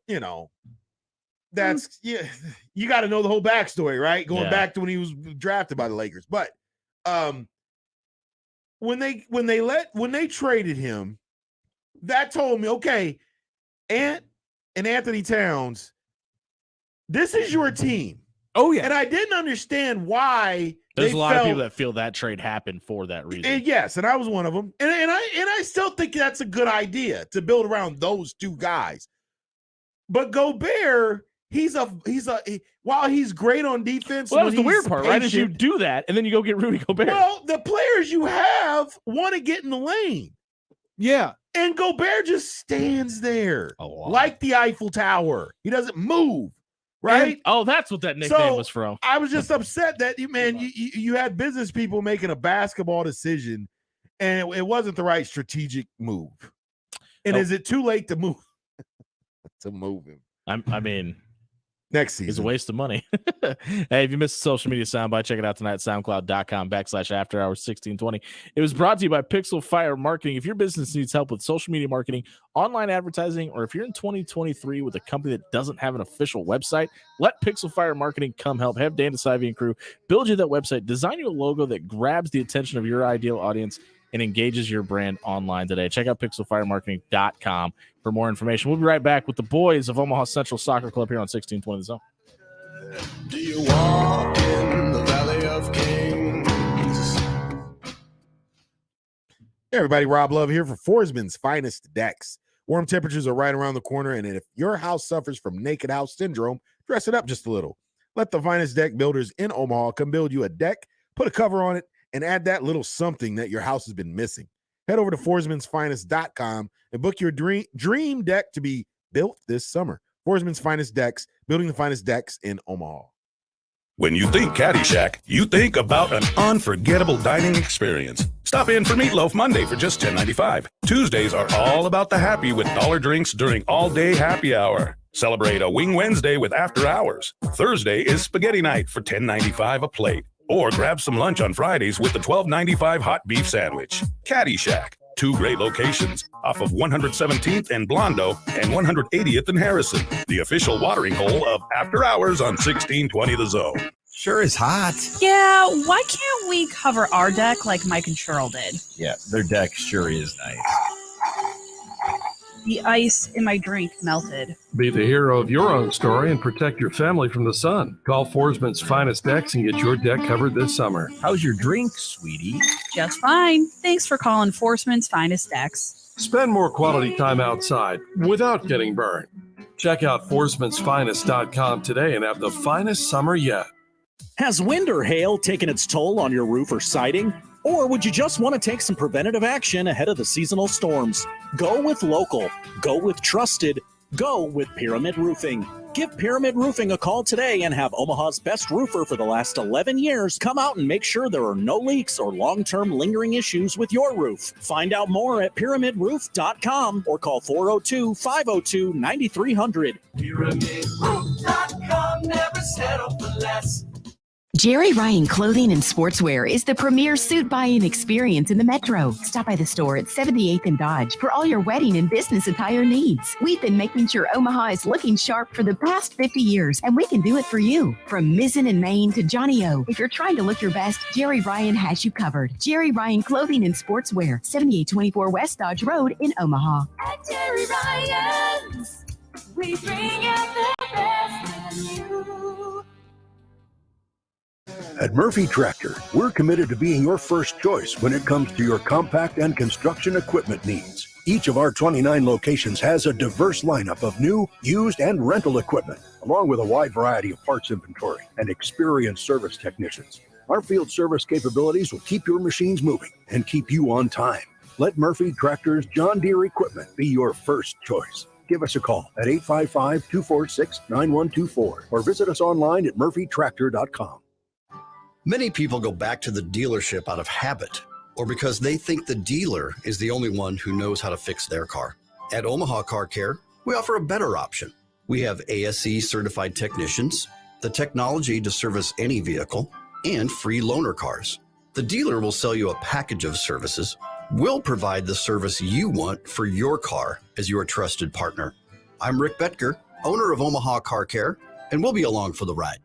that's you got to know the whole backstory, right? Going back to when he was drafted by the Lakers. But when they traded him, that told me, okay, Ant and Anthony Towns, this is your team. Oh yeah. And I didn't understand why. There's a lot of people that feel that trade happened for that reason. And yes, and I was one of them. And I still think that's a good idea to build around those two guys. But Gobert, while he's great on defense. Well, that was the weird part, right? Is you do that and then you go get Rudy Gobert. Well, the players you have want to get in the lane. Yeah. And Gobert just stands there like the Eiffel Tower. He doesn't move. Right? And, that's what that nickname was from. I was just upset that you had business people making a basketball decision, and it wasn't the right strategic move. And is it too late to move him? I mean, next season is a waste of money. Hey, if you missed the social media soundbite, check it out tonight at soundcloud.com/afterhours1620. It was brought to you by Pixel Fire Marketing. If your business needs help with social media marketing, online advertising, or if you're in 2023 with a company that doesn't have an official website, let Pixel Fire Marketing come help. Have Dan DeSivey and crew build you that website, design you a logo that grabs the attention of your ideal audience and engages your brand online today. Check out pixelfiremarketing.com for more information. We'll be right back with the boys of Omaha Central Soccer Club here on 1620 The Zone. Do you walk in the Valley of Kings? Hey everybody, Rob Love here for Forsman's Finest Decks. Warm temperatures are right around the corner, and if your house suffers from naked house syndrome, dress it up just a little. Let the finest deck builders in Omaha come build you a deck, put a cover on it, and add that little something that your house has been missing. Head over to forsmansfinest.com and book your dream deck to be built this summer. Forsman's Finest Decks, building the finest decks in Omaha. When you think Caddyshack, you think about an unforgettable dining experience. Stop in for Meatloaf Monday for just $10.95. Tuesdays are all about the happy with dollar drinks during all-day happy hour. Celebrate a Wing Wednesday with After Hours. Thursday is Spaghetti Night for $10.95 a plate. Or grab some lunch on Fridays with the $12.95 hot beef sandwich. Caddyshack, 2 great locations off of 117th and Blondo and 180th and Harrison. The official watering hole of After Hours on 1620 The Zone. Sure is hot. Yeah, why can't we cover our deck like Mike and Cheryl did? Yeah, their deck sure is nice. The ice in my drink melted. Be the hero of your own story and protect your family from the sun. Call Forsman's Finest Decks and get your deck covered this summer. How's your drink, sweetie? Just fine. Thanks for calling Forsman's Finest Decks. Spend more quality time outside without getting burned. Check out forsmansfinest.com today and have the finest summer yet. Has wind or hail taken its toll on your roof or siding? Or would you just want to take some preventative action ahead of the seasonal storms? Go with local. Go with trusted. Go with Pyramid Roofing. Give Pyramid Roofing a call today and have Omaha's best roofer for the last 11 years come out and make sure there are no leaks or long-term lingering issues with your roof. Find out more at pyramidroof.com or call 402-502-9300. PyramidRoof.com, never settle for less. Jerry Ryan Clothing and Sportswear is the premier suit buying experience in the Metro. Stop by the store at 78th and Dodge for all your wedding and business attire needs. We've been making sure Omaha is looking sharp for the past 50 years, and we can do it for you. From Mizzen and Maine to Johnny O, if you're trying to look your best, Jerry Ryan has you covered. Jerry Ryan Clothing and Sportswear, 7824 West Dodge Road in Omaha. At Jerry Ryan's, we bring out the best in you. At Murphy Tractor, we're committed to being your first choice when it comes to your compact and construction equipment needs. Each of our 29 locations has a diverse lineup of new, used, and rental equipment, along with a wide variety of parts inventory and experienced service technicians. Our field service capabilities will keep your machines moving and keep you on time. Let Murphy Tractor's John Deere equipment be your first choice. Give us a call at 855-246-9124 or visit us online at murphytractor.com. Many people go back to the dealership out of habit or because they think the dealer is the only one who knows how to fix their car. At Omaha Car Care, we offer a better option. We have ASE certified technicians, the technology to service any vehicle, and free loaner cars. The dealer will sell you a package of services. We'll provide the service you want for your car as your trusted partner. I'm Rick Betker, owner of Omaha Car Care, and we'll be along for the ride.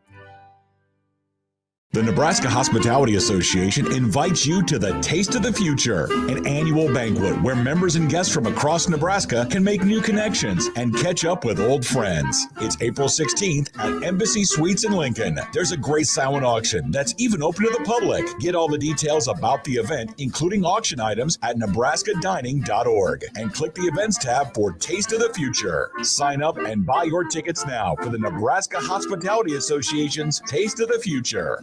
The Nebraska Hospitality Association invites you to the Taste of the Future, an annual banquet where members and guests from across Nebraska can make new connections and catch up with old friends. It's April 16th at Embassy Suites in Lincoln. There's a great silent auction that's even open to the public. Get all the details about the event, including auction items, at nebraskadining.org and click the events tab for Taste of the Future. Sign up and buy your tickets now for the Nebraska Hospitality Association's Taste of the Future.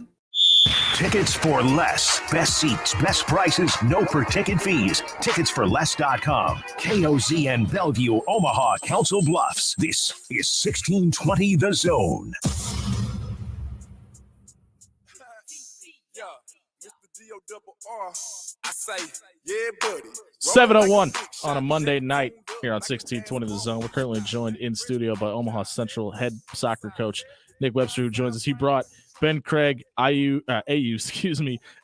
Tickets for less. Best seats, best prices, no per-ticket fees. Ticketsforless.com. KOZN Bellevue, Omaha, Council Bluffs. This is 1620 The Zone. 7:01 on a Monday night here on 1620 The Zone. We're currently joined in studio by Omaha Central head soccer coach Nick Webster, who joins us. He brought Ben Craig, AU,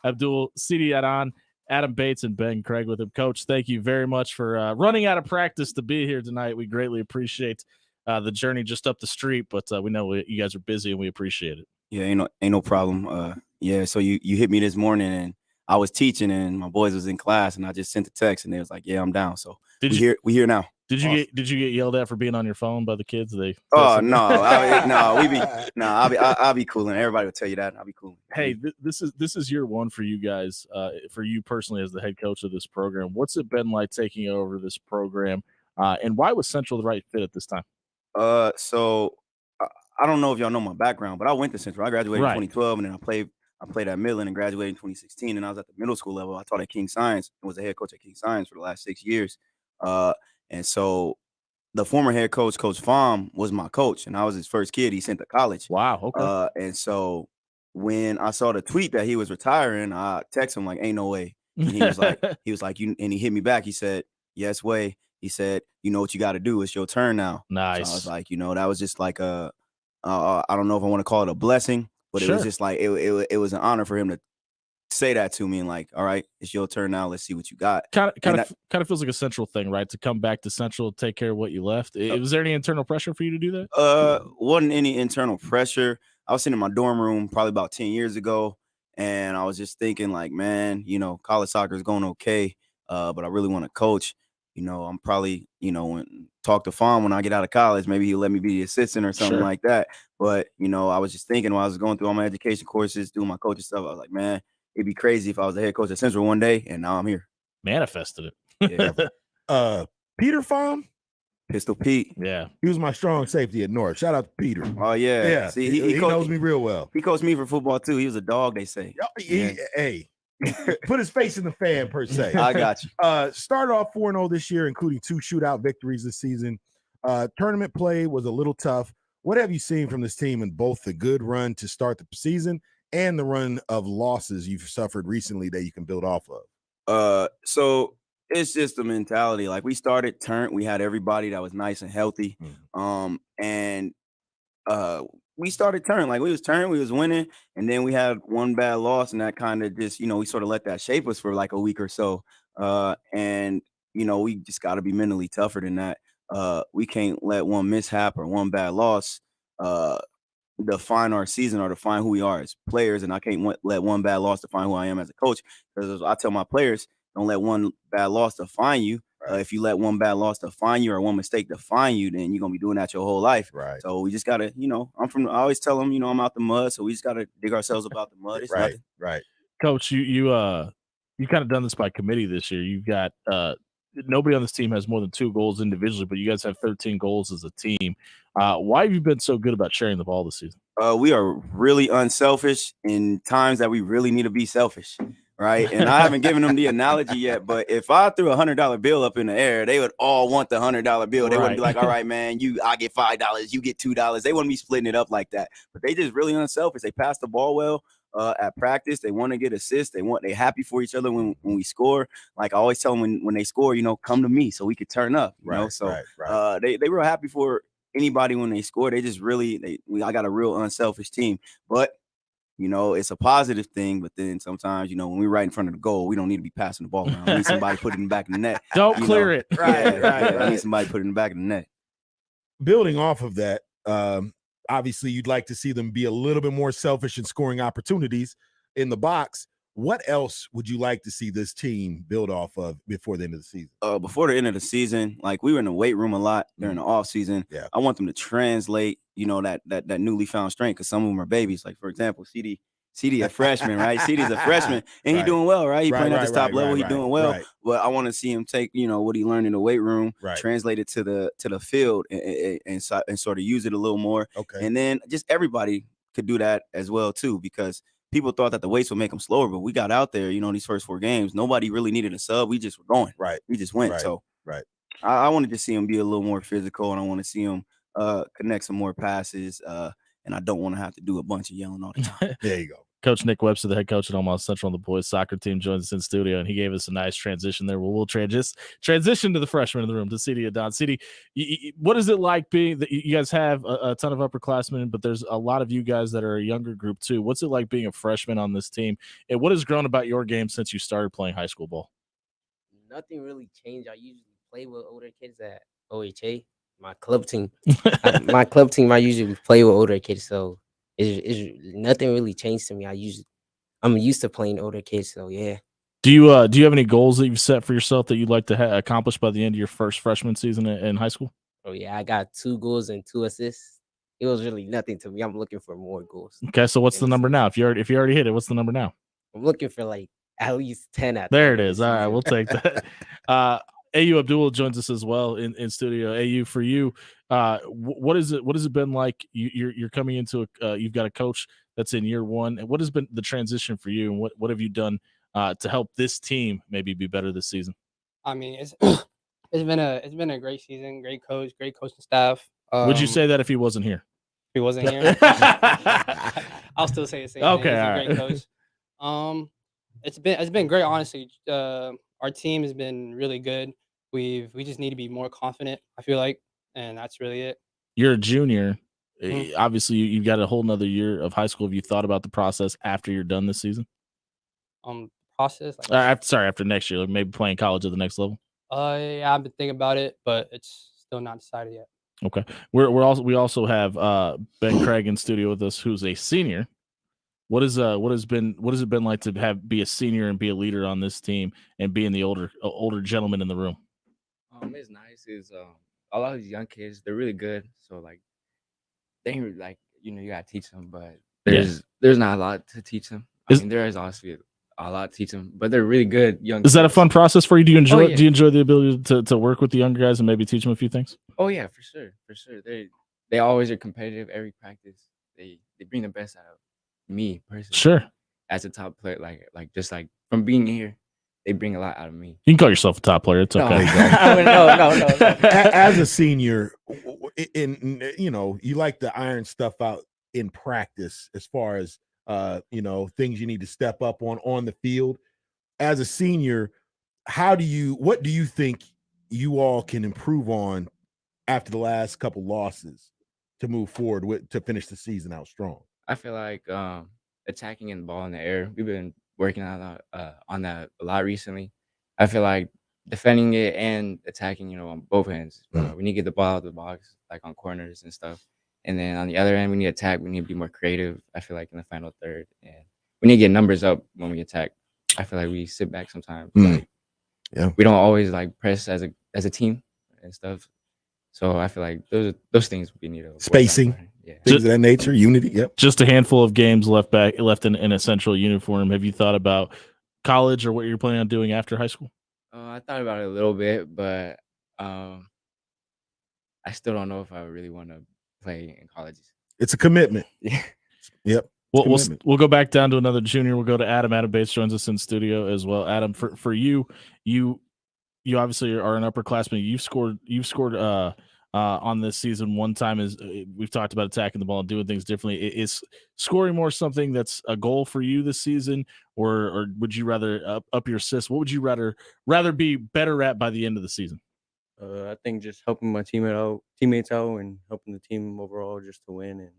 Abdul Sidi Adan, Adam Bates, and Ben Craig with him. Coach, thank you very much for running out of practice to be here tonight. We greatly appreciate the journey just up the street, but we know you guys are busy and we appreciate it. Yeah, ain't no problem. So you hit me this morning and I was teaching and my boys was in class and I just sent a text and they was like, "Yeah, I'm down." So we here now. Did you get yelled at for being on your phone by the kids? I'll be cooling. Everybody will tell you that. I'll be cooling. Hey, this is year one for you guys, for you personally as the head coach of this program. What's it been like taking over this program, and why was Central the right fit at this time? So I don't know if y'all know my background, but I went to Central. I graduated in 2012, and then I played at Midland and graduated in 2016. And I was at the middle school level. I taught at King Science and was the head coach at King Science for the last 6 years. And so the former head coach, Coach Pham, was my coach, and I was his first kid he sent to college. Wow. Okay. And so when I saw the tweet that he was retiring, I texted him like, "Ain't no way." And he was like, and he hit me back. He said, "Yes way." He said, "You know what you got to do. It's your turn now." Nice. So I was like, that was just like I don't know if I want to call it a blessing, but it was just like it was an honor for him to say that to me and like, "All right, it's your turn now. Let's see what you got." Kind of feels like a Central thing, right? To come back to Central, take care of what you left. Was there any internal pressure for you to do that? Wasn't any internal pressure. I was sitting in my dorm room probably about 10 years ago, and I was just thinking like, man, college soccer is going okay, but I really want to coach. I'm probably, talk to Pham when I get out of college. Maybe he'll let me be the assistant or something like that. But, I was just thinking while I was going through all my education courses, doing my coaching stuff, I was like, man, it'd be crazy if I was the head coach at Central one day, and now I'm here. Manifested it. Yeah. Peter Pham, Pistol Pete. Yeah. He was my strong safety at North. Shout out to Peter. Oh yeah. Yeah. See, he coached- knows me real well. He coached me for football too. He was a dog, they say. Hey, put his face in the fan per se. I got you. Started off 4-0 this year, including 2 shootout victories this season. Tournament play was a little tough. What have you seen from this team in both the good run to start the season and the run of losses you've suffered recently that you can build off of? So it's just the mentality. Like we started turn, we had everybody that was nice and healthy. And we started turn, like we was winning, and then we had one bad loss, and that kind of just, we sort of let that shape us for like a week or so. And we just got to be mentally tougher than that. We can't let one mishap or one bad loss define our season or define who we are as players. And I can't let one bad loss define who I am as a coach, because I tell my players, don't let one bad loss define you. If you let one bad loss define you or one mistake define you, then you're gonna be doing that your whole life. Right. So we just gotta, I always tell them, I'm out the mud, so we just gotta dig ourselves up out the mud. It's nothing. Right. Coach, you kind of done this by committee this year. You've got nobody on this team has more than 2 goals individually, but you guys have 13 goals as a team. Why have you been so good about sharing the ball this season? We are really unselfish in times that we really need to be selfish. Right. And I haven't given them the analogy yet, but if I threw $100 bill up in the air, they would all want the $100 bill. They wouldn't be like, all right, man, I get $5, you get $2. They wouldn't be splitting it up like that. But they just really unselfish. They pass the ball well at practice. They want to get assists. They're happy for each other when we score. Like I always tell them when they score, come to me so we could turn up. They were happy for anybody when they score. They just I got a real unselfish team. But it's a positive thing, but then sometimes, when we're right in front of the goal, we don't need to be passing the ball around. We need somebody put it in the back of the net. Don't clear it. Right. I need somebody put it in the back of the net. Building off of that, obviously you'd like to see them be a little bit more selfish in scoring opportunities in the box. What else would you like to see this team build off of before the end of the season? Before the end of the season, like we were in the weight room a lot during the off season. Yeah. I want them to translate, that newly found strength, because some of them are babies. Like for example, CD a freshman, right? CD's a freshman, and he doing well, right? He playing at this top level, he doing well. Right. But I want to see him take, what he learned in the weight room, translate it to the field, and sort of use it a little more. Okay. And then just everybody could do that as well too, because people thought that the weights would make them slower, but we got out there, these first 4 games, nobody really needed a sub. We just were going. Right. We just went. Right. So right. I wanted to see him be a little more physical, and I want to see him connect some more passes. And I don't want to have to do a bunch of yelling all the time. There you go. Coach Nick Webster, the head coach at Omaha Central, and the boys soccer team, joins us in studio, and he gave us a nice transition there. Well, we'll transition to the freshman in the room, to CD Adon. CD, what is it like being that you guys have a ton of upperclassmen, but there's a lot of you guys that are a younger group too. What's it like being a freshman on this team, and what has grown about your game since you started playing high school ball? Nothing really changed. I usually play with older kids at OHA. My club team, I usually play with older kids, so it's nothing really changed to me. I'm used to playing older kids, so yeah. Do you have any goals that you've set for yourself that you'd like to accomplish by the end of your first freshman season in high school? Oh yeah, I got 2 goals and 2 assists. It was really nothing to me. I'm looking for more goals. Okay, so what's the number now? If you already hit it, what's the number now? I'm looking for like at least 10 at there it is. All right, we'll take that. AU Abdul joins us as well in studio. AU, for you, what has it been like? You're coming into you've got a coach that's in year 1. What has been the transition for you, and what have you done to help this team maybe be better this season? I mean, it's been a great season, great coaching staff. Would you say that if he wasn't here? If he wasn't here, I'll still say the same. Okay, thing. He's a great coach. It's been great, honestly. Our team has been really good. We just need to be more confident, I feel like, and that's really it. You're a junior. Mhm. Obviously, you've got a whole nother year of high school. Have you thought about the process after you're done this season? Process. Like, after next year, like maybe playing college at the next level. yeah, I've been thinking about it, but it's still not decided yet. Okay, we also have Ben Craig in studio with us, who's a senior. What has it been like to be a senior and be a leader on this team and being the older gentleman in the room? It's nice. Is a lot of these young kids, they're really good. So like, they ain't really, like, you gotta teach them, but there's not a lot to teach them. I mean, there is obviously a lot to teach them, but they're really good young. Is that a fun process for you? Do you enjoy? yeah. Do you enjoy the ability to work with the younger guys and maybe teach them a few things? Oh yeah, for sure. They always are competitive every practice. They bring the best out of me personally. Sure. As a top player, like just like from being here, they bring a lot out of me. You can call yourself a top player. It's okay. No. As a senior, you like to iron stuff out in practice as far as things you need to step up on the field. As a senior, what do you think you all can improve on after the last couple losses to move forward to finish the season out strong? I feel like attacking the ball in the air. We've been working on that a lot recently. I feel like defending it and attacking, on both ends. We need to get the ball out of the box, like on corners and stuff. And then on the other end, we need to attack. We need to be more creative, I feel like, in the final third. And we need to get numbers up when we attack. I feel like we sit back sometimes. We don't always like press as a team and stuff. So I feel like those things we need to spacing, things of that nature, unity. Yep. Just a handful of games left in a central uniform. Have you thought about college or what you're planning on doing after high school? I thought about it a little bit, but I still don't know if I really want to play in colleges. It's a commitment. Yep. We'll go back down to another junior. We'll go to Adam. Adam Bates joins us in studio as well. Adam, for you obviously are an upperclassman. You've scored on this season one time. Is we've talked about attacking the ball and doing things differently. Is scoring more something that's a goal for you this season, or would you rather up your assists? What would you rather be better at by the end of the season? I think just helping my teammates out and helping the team overall just to win and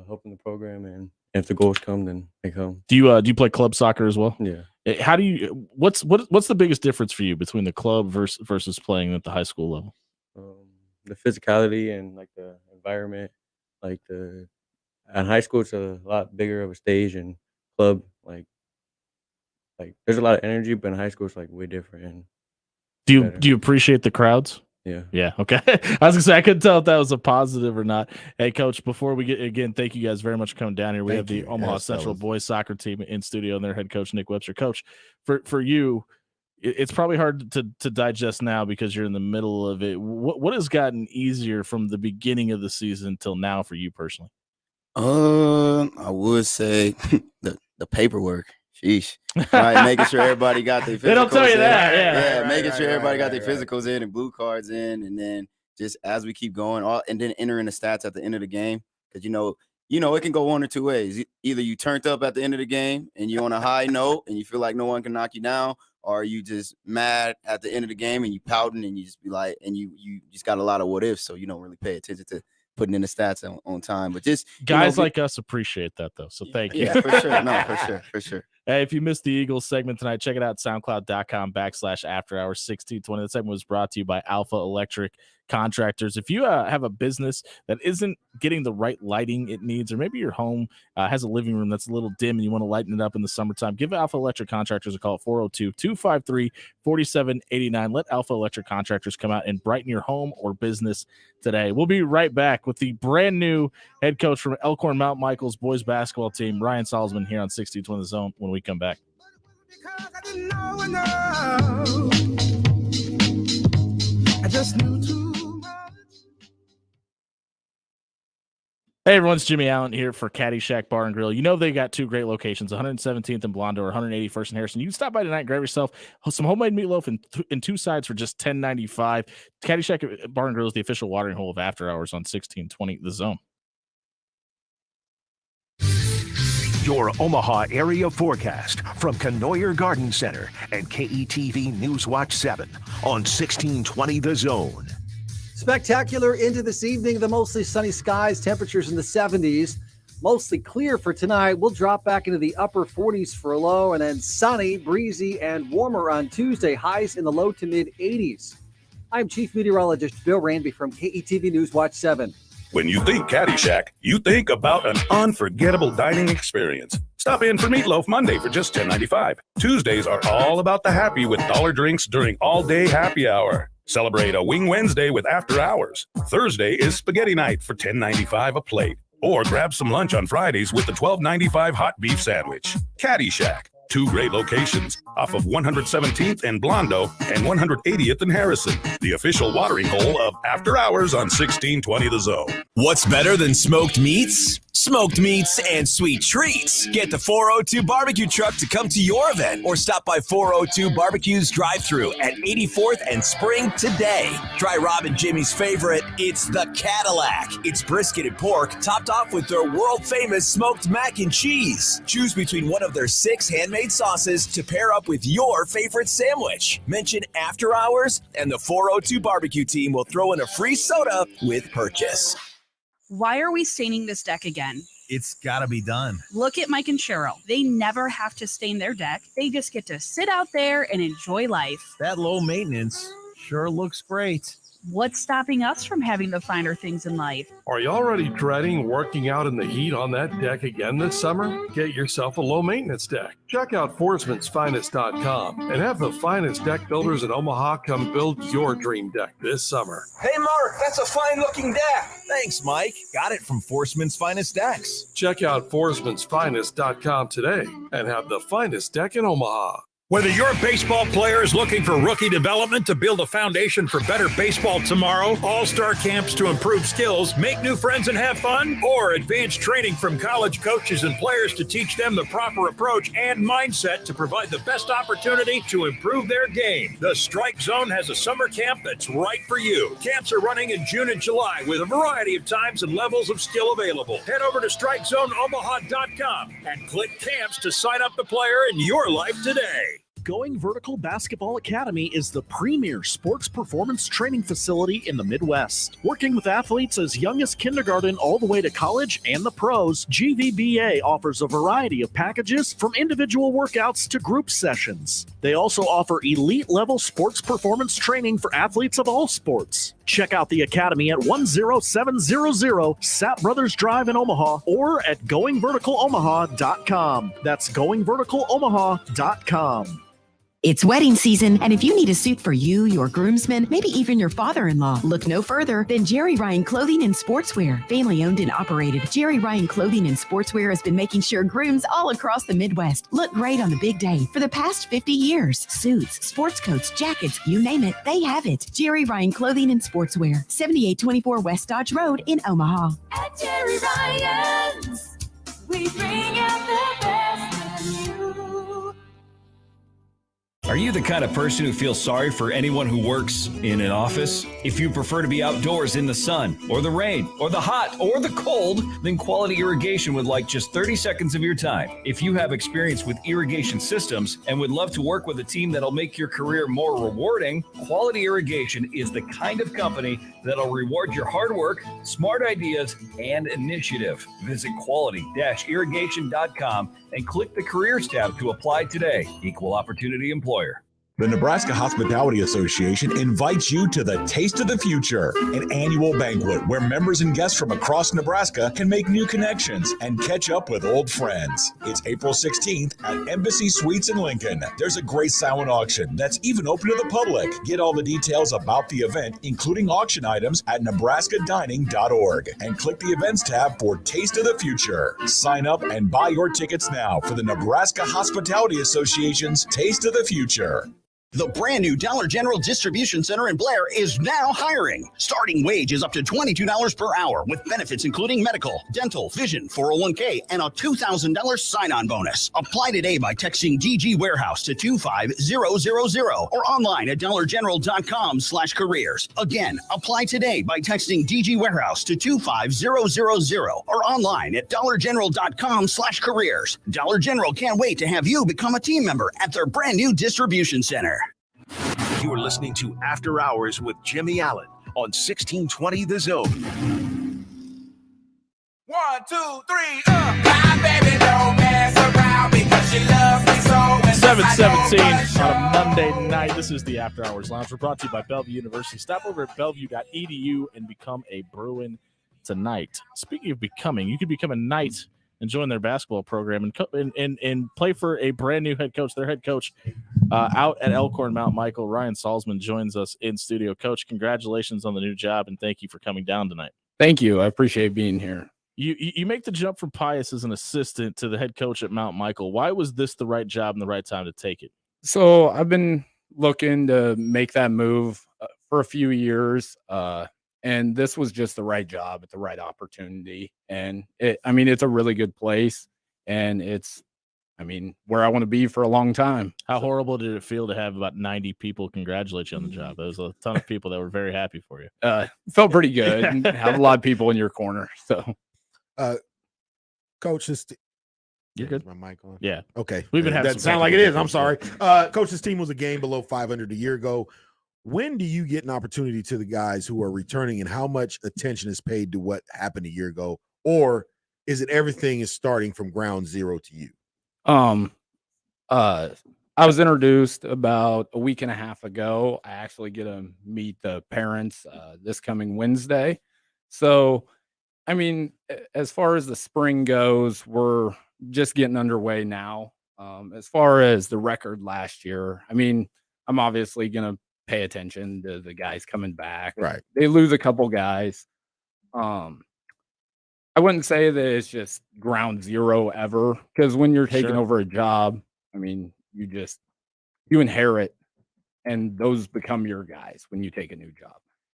helping the program. And if the goals come, then they come. Do you play club soccer as well? Yeah. How do you? What's the biggest difference for you between the club versus playing at the high school level? The physicality and like the environment. Like at high school, it's a lot bigger of a stage, and club like there's a lot of energy, but in high school it's like way different. And do you appreciate the crowds? Yeah. Okay. I was gonna say I couldn't tell if that was a positive or not. Hey, Coach, before we get again, thank you guys very much for coming down here. We have the Omaha Central boys soccer team in studio and their head coach Nick Webster. Coach, for you, it's probably hard to digest now because you're in the middle of it. What has gotten easier from the beginning of the season till now for you personally? I would say the paperwork. Sheesh. Right, making sure everybody got their physicals. They don't tell you in. that. Yeah. Making sure everybody got their physicals in and blue cards in, and then just as we keep going, and then entering the stats at the end of the game, because it can go one or two ways. Either you turned up at the end of the game and you're on a high note and you feel like no one can knock you down, or you just mad at the end of the game and you pouting and you just be like, and you just got a lot of what ifs, so you don't really pay attention to putting in the stats on time. But just guys like us appreciate that though, so thank you. Yeah, for sure. No, for sure. Hey, if you missed the Eagles segment tonight, check it out, soundcloud.com/afterhours 1620. That segment was brought to you by Alpha Electric Contractors. If you have a business that isn't getting the right lighting it needs, or maybe your home has a living room that's a little dim and you want to lighten it up in the summertime, give Alpha Electric Contractors a call at 402-253-4789. Let Alpha Electric Contractors come out and brighten your home or business today. We'll be right back with the brand new head coach from Elkhorn Mount Michael's boys basketball team, Ryan Salzman, here on 1620 The Zone when we come back. I just knew too. Hey everyone, it's Jimmy Allen here for Caddyshack Bar and Grill. You know they got two great locations, 117th and Blondo or 181st and Harrison. You can stop by tonight and grab yourself some homemade meatloaf and two sides for just $10.95. Caddyshack Bar and Grill is the official watering hole of After Hours on 1620 The Zone. Your Omaha area forecast from Canoyer Garden Center and KETV Newswatch 7 on 1620 The Zone. Spectacular into this evening, the mostly sunny skies, temperatures in the 70s, mostly clear for tonight. We'll drop back into the upper 40s for a low, and then sunny, breezy, and warmer on Tuesday, highs in the low to mid 80s. I'm Chief Meteorologist Bill Ranby from KETV Newswatch 7. When you think Caddyshack, you think about an unforgettable dining experience. Stop in for Meatloaf Monday for just $10.95. Tuesdays are all about the happy with dollar drinks during all-day happy hour. Celebrate a Wing Wednesday with After Hours. Thursday is Spaghetti Night for $10.95 a plate. Or grab some lunch on Fridays with the $12.95 hot beef sandwich. Caddyshack. 2 great locations off of 117th and Blondo and 180th and Harrison. The official watering hole of After Hours on 1620 The Zone. What's better than smoked meats? Smoked meats and sweet treats. Get the 402 barbecue truck to come to your event or stop by 402 Barbecue's drive-thru at 84th and Spring today. Try Rob and Jimmy's favorite, it's the Cadillac. It's brisket and pork topped off with their world-famous smoked mac and cheese. Choose between one of their 6 handmade sauces to pair up with your favorite sandwich. Mention After Hours and the 402 Barbecue team will throw in a free soda with purchase. Why are we staining this deck again? It's gotta be done. Look at Mike and Cheryl. They never have to stain their deck. They just get to sit out there and enjoy life. That low maintenance sure looks great. What's stopping us from having the finer things in life? Are you already dreading working out in the heat on that deck again this summer? Get yourself a low maintenance deck. Check out Foresman'sFinest.com and have the finest deck builders in Omaha come build your dream deck this summer. Hey, Mark, that's a fine-looking deck. Thanks, Mike. Got it from Forceman's Finest Decks. Check out Foresman'sFinest.com today and have the finest deck in Omaha. Whether your baseball player is looking for rookie development to build a foundation for better baseball tomorrow, all-star camps to improve skills, make new friends and have fun, or advanced training from college coaches and players to teach them the proper approach and mindset to provide the best opportunity to improve their game, the Strike Zone has a summer camp that's right for you. Camps are running in June and July with a variety of times and levels of skill available. Head over to StrikeZoneOmaha.com and click camps to sign up the player in your life today. Going Vertical Basketball Academy is the premier sports performance training facility in the Midwest. Working with athletes as young as kindergarten all the way to college and the pros, GVBA offers a variety of packages from individual workouts to group sessions. They also offer elite-level sports performance training for athletes of all sports. Check out the Academy at 10700 Sapp Brothers Drive in Omaha or at GoingVerticalOmaha.com. That's GoingVerticalOmaha.com. It's wedding season, and if you need a suit for you, your groomsmen, maybe even your father-in-law, look no further than Jerry Ryan Clothing and Sportswear. Family owned and operated, Jerry Ryan Clothing and Sportswear has been making sure grooms all across the Midwest look great on the big day for the past 50 years. Suits, sports coats, jackets, you name it, they have it. Jerry Ryan Clothing and Sportswear, 7824 West Dodge Road in Omaha. At Jerry Ryan's, we bring out the best in you. Are you the kind of person who feels sorry for anyone who works in an office? If you prefer to be outdoors in the sun, or the rain, or the hot, or the cold, then Quality Irrigation would like just 30 seconds of your time. If you have experience with irrigation systems and would love to work with a team that'll make your career more rewarding, Quality Irrigation is the kind of company that'll reward your hard work, smart ideas, and initiative. Visit quality-irrigation.com and click the Careers tab to apply today. Equal Opportunity Employer. The Nebraska Hospitality Association invites you to the Taste of the Future, an annual banquet where members and guests from across Nebraska can make new connections and catch up with old friends. It's April 16th at Embassy Suites in Lincoln. There's a great silent auction that's even open to the public. Get all the details about the event, including auction items, at nebraskadining.org and click the Events tab for Taste of the Future. Sign up and buy your tickets now for the Nebraska Hospitality Association's Taste of the Future. The brand new Dollar General Distribution Center in Blair is now hiring. Starting wage is up to $22 per hour with benefits including medical, dental, vision, 401k, and a $2,000 sign-on bonus. Apply today by texting DG Warehouse to 25000 or online at dollargeneral.com/careers. Again, apply today by texting DG Warehouse to 25000 or online at dollargeneral.com/careers. Dollar General can't wait to have you become a team member at their brand new distribution center. You are listening to After Hours with Jimmy Allen on 1620 The Zone. 1, 2, 3, my baby don't mess around because she loves me so. 7:17 on a Monday night. This is the After Hours Lounge. We're brought to you by Bellevue University. Stop over at bellevue.edu and become a Bruin tonight. Speaking of becoming, you could become a knight and join their basketball program and play for a brand new head coach. Their head coach out at Elkhorn Mount Michael, Ryan Salzman, joins us in studio. Coach, congratulations on the new job, and thank you for coming down tonight. Thank you. I appreciate being here. You make the jump from Pius as an assistant to the head coach at Mount Michael. Why was this the right job and the right time to take it? So I've been looking to make that move for a few years, and this was just the right job at the right opportunity. And it's a really good place, and it's, where I want to be for a long time. How horrible did it feel to have about 90 people congratulate you on the job? There was a ton of people that were very happy for you. Felt pretty good. And have a lot of people in your corner. So, Coach, you're good. My mic on? Yeah. Okay. We've been having that some sound like it is. technical I'm sorry. Coach, this team was a game below 500 a year ago. When do you get an opportunity to the guys who are returning, and how much attention is paid to what happened a year ago? Or is it everything is starting from ground zero to you? I was introduced about a week and a half ago. I actually get to meet the parents this coming Wednesday. So, as far as the spring goes, we're just getting underway now. As far as the record last year, I'm obviously going to pay attention to the guys coming back. Right. They lose a couple guys. I wouldn't say that it's just ground zero ever, because when you're taking over a job, you inherit, and those become your guys when you take a new job.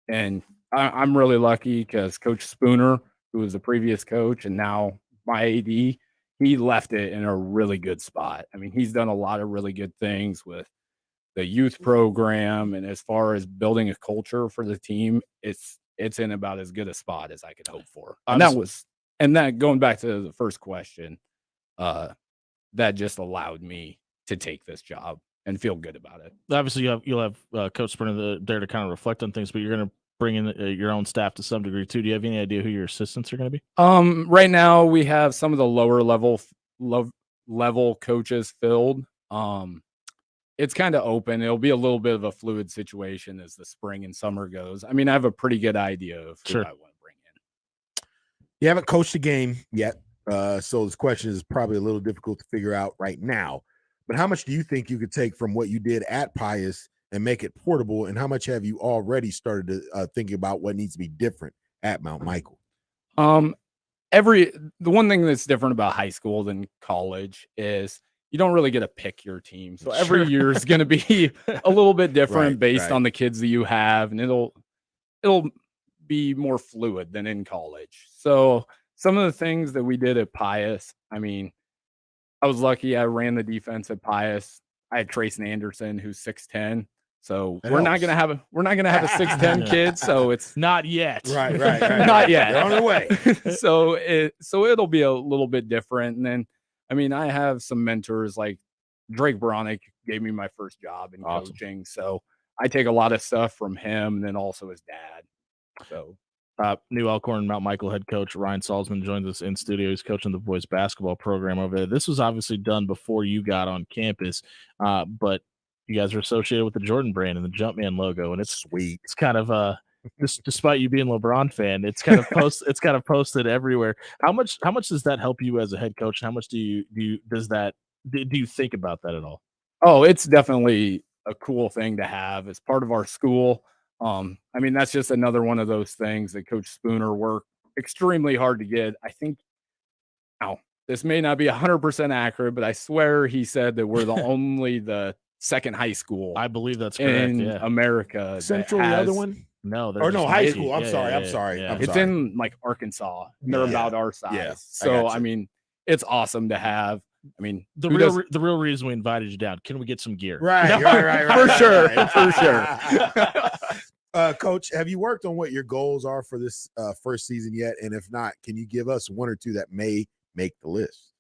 And I'm really lucky because Coach Spooner, who was the previous coach and now my AD, he left it in a really good spot. He's done a lot of really good things with the youth program, and as far as building a culture for the team, it's in about as good a spot as I could hope for. And that going back to the first question, that just allowed me to take this job and feel good about it. Obviously, you'll have Coach Sprinter there to kind of reflect on things, but you're going to bring in your own staff to some degree too. Do you have any idea who your assistants are going to be? Right now we have some of the lower level coaches filled. It's kind of open. It'll be a little bit of a fluid situation as the spring and summer goes. I have a pretty good idea of who I want to bring in. You haven't coached a game yet, so this question is probably a little difficult to figure out right now. But how much do you think you could take from what you did at Pius and make it portable? And how much have you already started to thinking about what needs to be different at Mount Michael? The one thing that's different about high school than college is you don't really get to pick your team. So every year is going to be a little bit different based on the kids that you have, and it'll be more fluid than in college. So some of the things that we did at Pius, I was lucky. I ran the defense at Pius. I had Trayson Anderson, who's 6'10". So we're not gonna have a 6'10" kid. So it's not yet. Right. Not yet. They're on their way. So it'll be a little bit different. And then I have some mentors like Drake Bronick gave me my first job in coaching. So I take a lot of stuff from him, and then also his dad. So New Elkhorn Mount Michael head coach Ryan Salzman joins us in studio. He's coaching the boys basketball program over there. This was obviously done before you got on campus, but you guys are associated with the Jordan brand and the Jumpman logo, and it's sweet. It's kind of despite you being a LeBron fan, it's kind of posted everywhere. How much does that help you as a head coach? How much do you think about that at all? Oh, it's definitely a cool thing to have as part of our school. That's just another one of those things that Coach Spooner worked extremely hard to get. I think now this may not be 100% accurate, but I swear he said that we're the second high school. I believe that's correct. In America. Central, the other one? No, high school. I'm sorry. It's in like Arkansas. They're about our size. Yeah, so it's awesome to have. The real reason we invited you down. Can we get some gear? Right. For sure. Coach, have you worked on what your goals are for this first season yet? And if not, can you give us one or two that may make the list?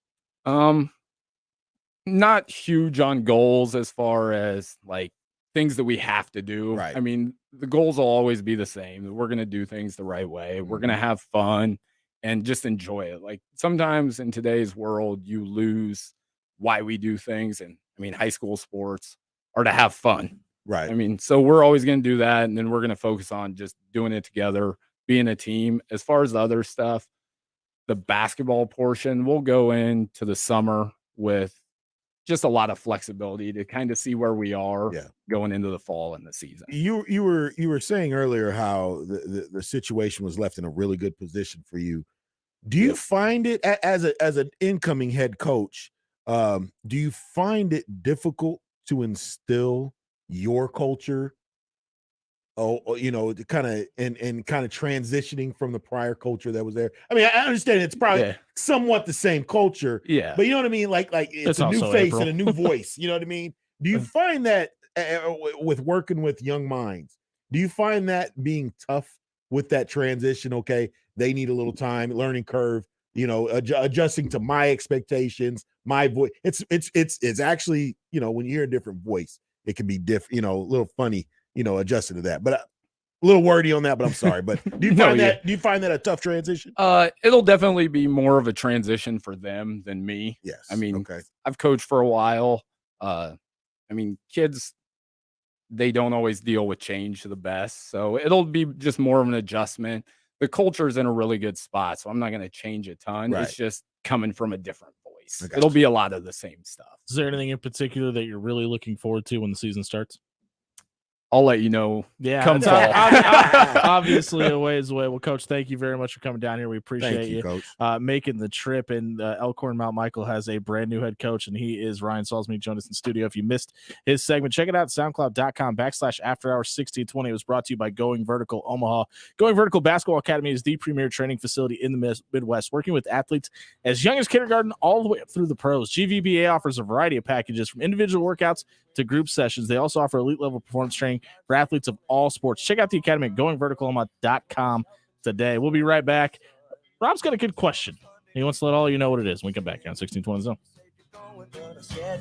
Not huge on goals as far as like things that we have to do. Right. The goals will always be the same. We're going to do things the right way. We're going to have fun and just enjoy it. Like sometimes in today's world, you lose why we do things. And high school sports are to have fun. Right. So we're always going to do that. And then we're going to focus on just doing it together, being a team. As far as the other stuff, the basketball portion, we'll go into the summer with just a lot of flexibility to kind of see where we are going into the fall and the season. You were saying earlier how the situation was left in a really good position for you Do you find it as an incoming head coach? Do you find it difficult to instill your culture? Kind of transitioning from the prior culture that was there. I mean, I understand it's probably somewhat the same culture, but you know what I mean. Like it's a new face and a new voice. You know what I mean? Do you find that with working with young minds? Do you find that being tough with that transition? Okay, they need a little time, learning curve. Adjusting to my expectations, my voice. It's actually, when you hear a different voice, it can be different. A little funny. Adjusting to that, but a little wordy on that, but I'm sorry. But do you find do you find that a tough transition? It'll definitely be more of a transition for them than me. Yes. I mean, I've coached for a while. Kids, they don't always deal with change the best. So it'll be just more of an adjustment. The culture's in a really good spot, so I'm not going to change a ton. Right. It's just coming from a different voice. It'll be a lot of the same stuff. Is there anything in particular that you're really looking forward to when the season starts? I'll let you know. Yeah, come fall. Obviously a ways away. Well, Coach, thank you very much for coming down here. We appreciate you Coach. Making the trip. And Elkhorn Mount Michael has a brand new head coach, and he is Ryan Salzman. Joined us in the studio. If you missed his segment, check it out. SoundCloud.com/AfterHours1620. It was brought to you by Going Vertical Omaha. Going Vertical Basketball Academy is the premier training facility in the Midwest, working with athletes as young as kindergarten all the way up through the pros. GVBA offers a variety of packages from individual workouts to group sessions. They also offer elite level performance training for athletes of all sports. Check out the academy at goingverticalomaha.com today. We'll be right back. Rob's got a good question. He wants to let all you know what it is. When we come back on 1620 Zone.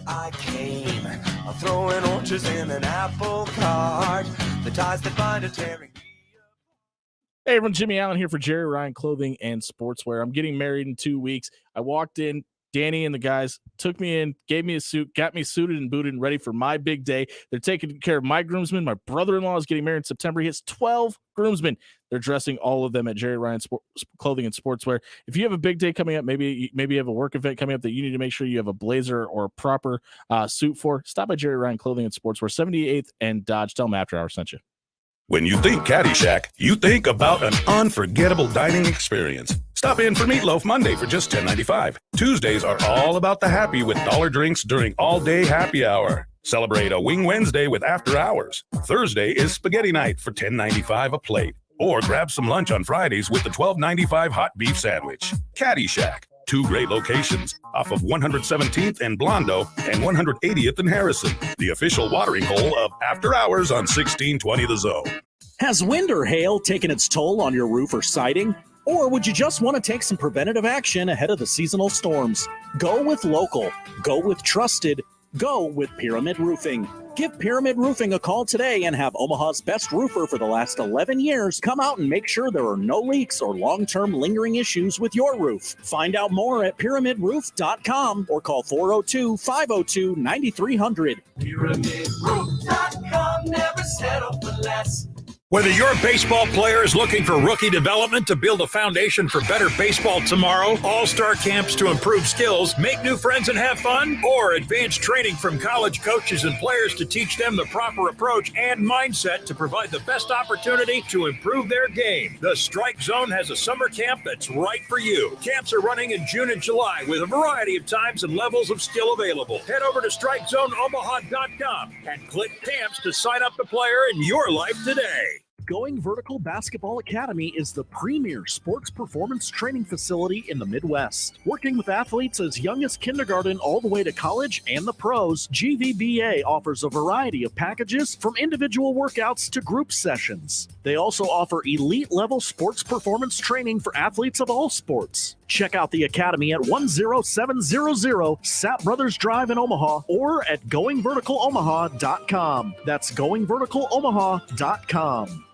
I came, I'm throwing oranges in an apple cart. The ties that bind are tearing. Hey everyone, Jimmy Allen here for Jerry Ryan Clothing and Sportswear. I'm getting married in 2 weeks. I walked in, Danny and the guys took me in, gave me a suit, got me suited and booted and ready for my big day. They're taking care of my groomsmen. My brother-in-law is getting married in September. He has 12 groomsmen. They're dressing all of them at Jerry Ryan Clothing and Sportswear. If you have a big day coming up, maybe you have a work event coming up that you need to make sure you have a blazer or a proper suit for, stop by Jerry Ryan Clothing and Sportswear, 78th and Dodge. Tell them After Hours sent you. When you think Caddyshack, you think about an unforgettable dining experience. Stop in for Meatloaf Monday for just $10.95. Tuesdays are all about the happy with dollar drinks during all-day happy hour. Celebrate a Wing Wednesday with After Hours. Thursday is Spaghetti Night for $10.95 a plate. Or grab some lunch on Fridays with the $12.95 hot beef sandwich. Caddyshack. 2 great locations off of 117th and Blondo and 180th and Harrison. The official watering hole of After Hours on 1620 The Zone. Has wind or hail taken its toll on your roof or siding? Or would you just want to take some preventative action ahead of the seasonal storms? Go with local. Go with trusted. Go with Pyramid Roofing. Give Pyramid Roofing a call today and have Omaha's best roofer for the last 11 years come out and make sure there are no leaks or long-term lingering issues with your roof. Find out more at pyramidroof.com or call 402-502-9300. PyramidRoof.com, never settle for less. Whether your baseball player is looking for rookie development to build a foundation for better baseball tomorrow, all-star camps to improve skills, make new friends and have fun, or advanced training from college coaches and players to teach them the proper approach and mindset to provide the best opportunity to improve their game, the Strike Zone has a summer camp that's right for you. Camps are running in June and July with a variety of times and levels of skill available. Head over to StrikeZoneOmaha.com and click camps to sign up the player in your life today. Going Vertical Basketball Academy is the premier sports performance training facility in the Midwest. Working with athletes as young as kindergarten all the way to college and the pros, GVBA offers a variety of packages from individual workouts to group sessions. They also offer elite-level sports performance training for athletes of all sports. Check out the academy at 10700 Sapp Brothers Drive in Omaha or at goingverticalomaha.com. That's goingverticalomaha.com.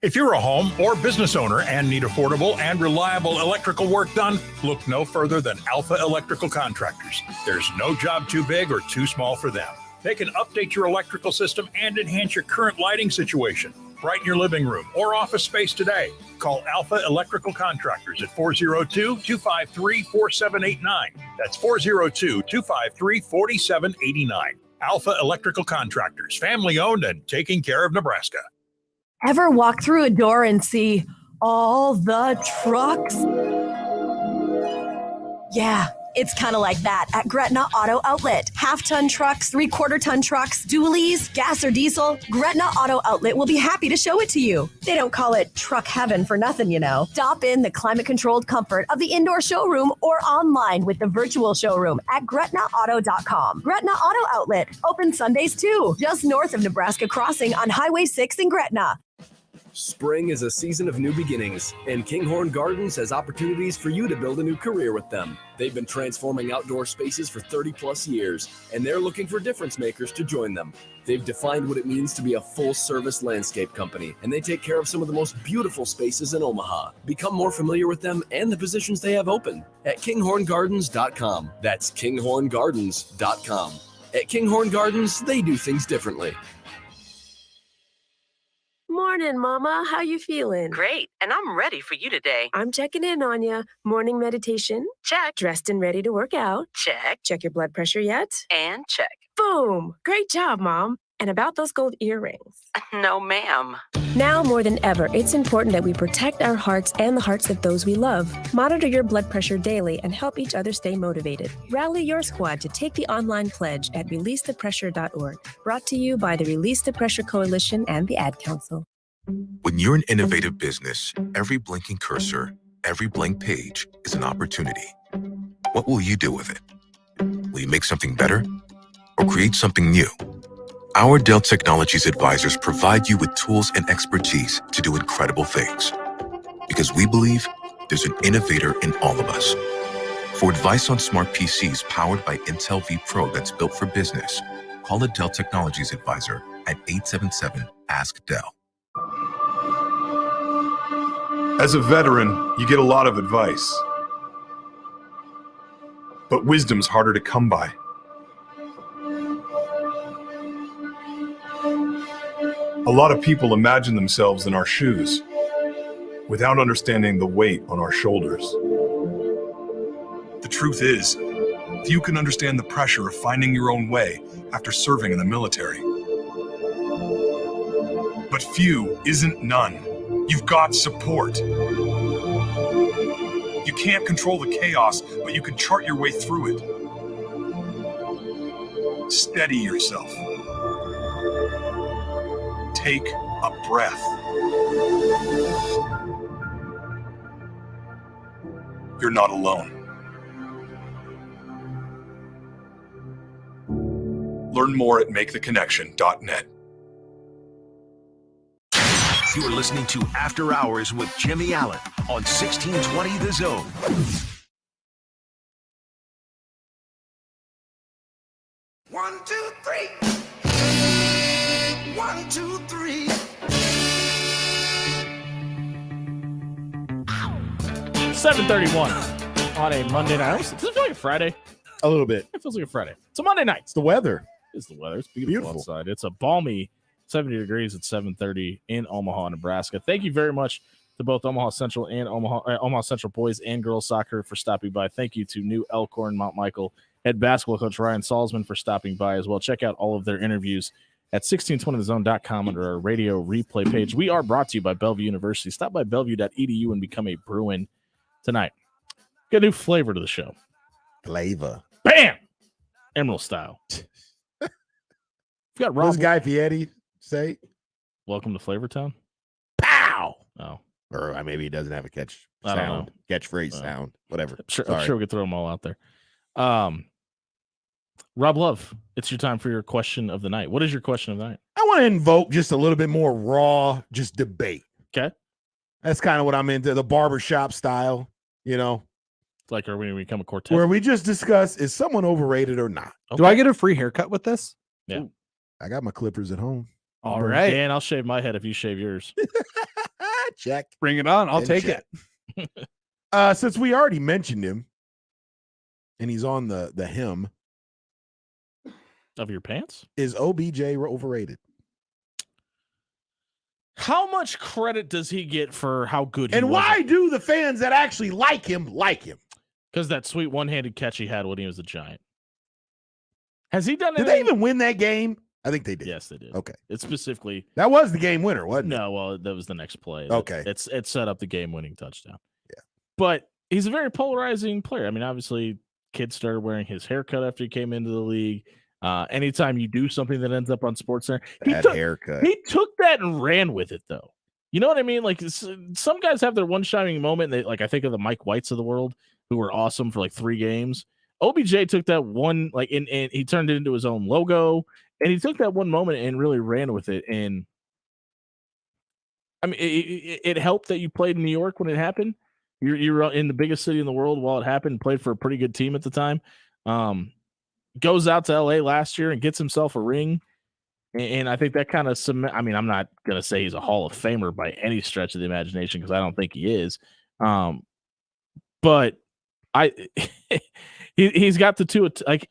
If you're a home or business owner and need affordable and reliable electrical work done, look no further than Alpha Electrical Contractors. There's no job too big or too small for them. They can update your electrical system and enhance your current lighting situation. Brighten your living room or office space today. Call Alpha Electrical Contractors at 402-253-4789. That's 402-253-4789. Alpha Electrical Contractors, family owned and taking care of Nebraska. Ever walk through a door and see all the trucks? Yeah, it's kind of like that at Gretna Auto Outlet. Half-ton trucks, three-quarter-ton trucks, dualies, gas or diesel, Gretna Auto Outlet will be happy to show it to you. They don't call it truck heaven for nothing, you know. Stop in the climate-controlled comfort of the indoor showroom or online with the virtual showroom at GretnaAuto.com. Gretna Auto Outlet, open Sundays too, just north of Nebraska Crossing on Highway 6 in Gretna. Spring is a season of new beginnings, and Kinghorn Gardens has opportunities for you to build a new career with them. They've been transforming outdoor spaces for 30 plus years, and they're looking for difference makers to join them. They've defined what it means to be a full-service landscape company, and they take care of some of the most beautiful spaces in Omaha. Become more familiar with them and the positions they have open at kinghorngardens.com. That's kinghorngardens.com. At Kinghorn Gardens, they do things differently. Morning, Mama. How you feeling? Great, and I'm ready for you today. I'm checking in on you. Morning meditation? Check. Dressed and ready to work out? Check. Check your blood pressure yet? And check. Boom! Great job, Mom. And about those gold earrings? No, ma'am. Now more than ever, it's important that we protect our hearts and the hearts of those we love. Monitor your blood pressure daily and help each other stay motivated. Rally your squad to take the online pledge at releasethepressure.org. Brought to you by the Release the Pressure Coalition and the Ad Council. When you're an innovative business, every blinking cursor, every blank page is an opportunity. What will you do with it? Will you make something better or create something new? Our Dell Technologies advisors provide you with tools and expertise to do incredible things. Because we believe there's an innovator in all of us. For advice on smart PCs powered by Intel vPro that's built for business, call a Dell Technologies advisor at 877-ASK-DELL. As a veteran, you get a lot of advice. But wisdom's harder to come by. A lot of people imagine themselves in our shoes without understanding the weight on our shoulders. The truth is, few can understand the pressure of finding your own way after serving in the military. But few isn't none. You've got support. You can't control the chaos, but you can chart your way through it. Steady yourself. Take a breath. You're not alone. Learn more at maketheconnection.net. You're listening to After Hours with Jimmy Allen on 1620 The Zone. One, two, three. 1, 2, 3. 7:31 on a Monday night. Does it feel like a Friday? A little bit. It feels like a Friday. It's a Monday night. It's the weather. It's the weather. It's beautiful outside. It's a balmy 70 degrees at 7:30 in Omaha, Nebraska. Thank you very much to both Omaha Central and Omaha Central boys and girls soccer for stopping by. Thank you to New Elkhorn Mount Michael head basketball coach Ryan Salzman for stopping by as well. Check out all of their interviews at 1620thezone.com under our radio replay page. We are brought to you by Bellevue University. Stop by bellevue.edu and become a Bruin tonight. Got a new flavor to the show. Flavor. Bam! Emerald style. We've got Rob. What does Guy Fieri say? Welcome to Flavortown. Pow! Oh. Or maybe he doesn't have a catch I don't sound, know. catchphrase sound, whatever. I'm sure Sorry. we could throw them all out there. Rob Love, it's your time for your question of the night. What is your question of the night? I want to invoke just a little bit more raw, just debate. Okay. That's kind of what I'm into, the barbershop style, you know. Like, are we going to become a quartet? Where we just discuss, is someone overrated or not? Do I get a free haircut with this? Yeah. Ooh, I got my clippers at home. All right. Dan, I'll shave my head if you shave yours. Check. Bring it on. I'll And take check. it. Since we already mentioned him, and he's on the hem of your pants, is OBJ overrated? How much credit does he get for how good he And was? why do the fans that actually like him? Because that sweet one-handed catch he had when he was a Giant. Has he done Did anything? they even win that game? I think they did. Yes, they did. Okay. It's specifically That was the game winner, wasn't it? no. Well, that was the next play. Okay. It set up the game-winning touchdown. Yeah. But he's a very polarizing player. I mean, obviously, kids started wearing his haircut after he came into the league. Anytime you do something that ends up on SportsCenter, haircut. He took that and ran with it, though. You know what I mean? Like some guys have their one shining moment. They like I think of the Mike Whites of the world who were awesome for like 3 games. OBJ took that one and he turned it into his own logo, and he took that one moment and really ran with it. And I mean, it helped that you played in New York when it happened. You were in the biggest city in the world while it happened. Played for a pretty good team at the time. Goes out to LA last year and gets himself a ring. And I think that kind of I mean, I'm not going to say he's a Hall of Famer by any stretch of the imagination because I don't think he is. But he's got the two, like,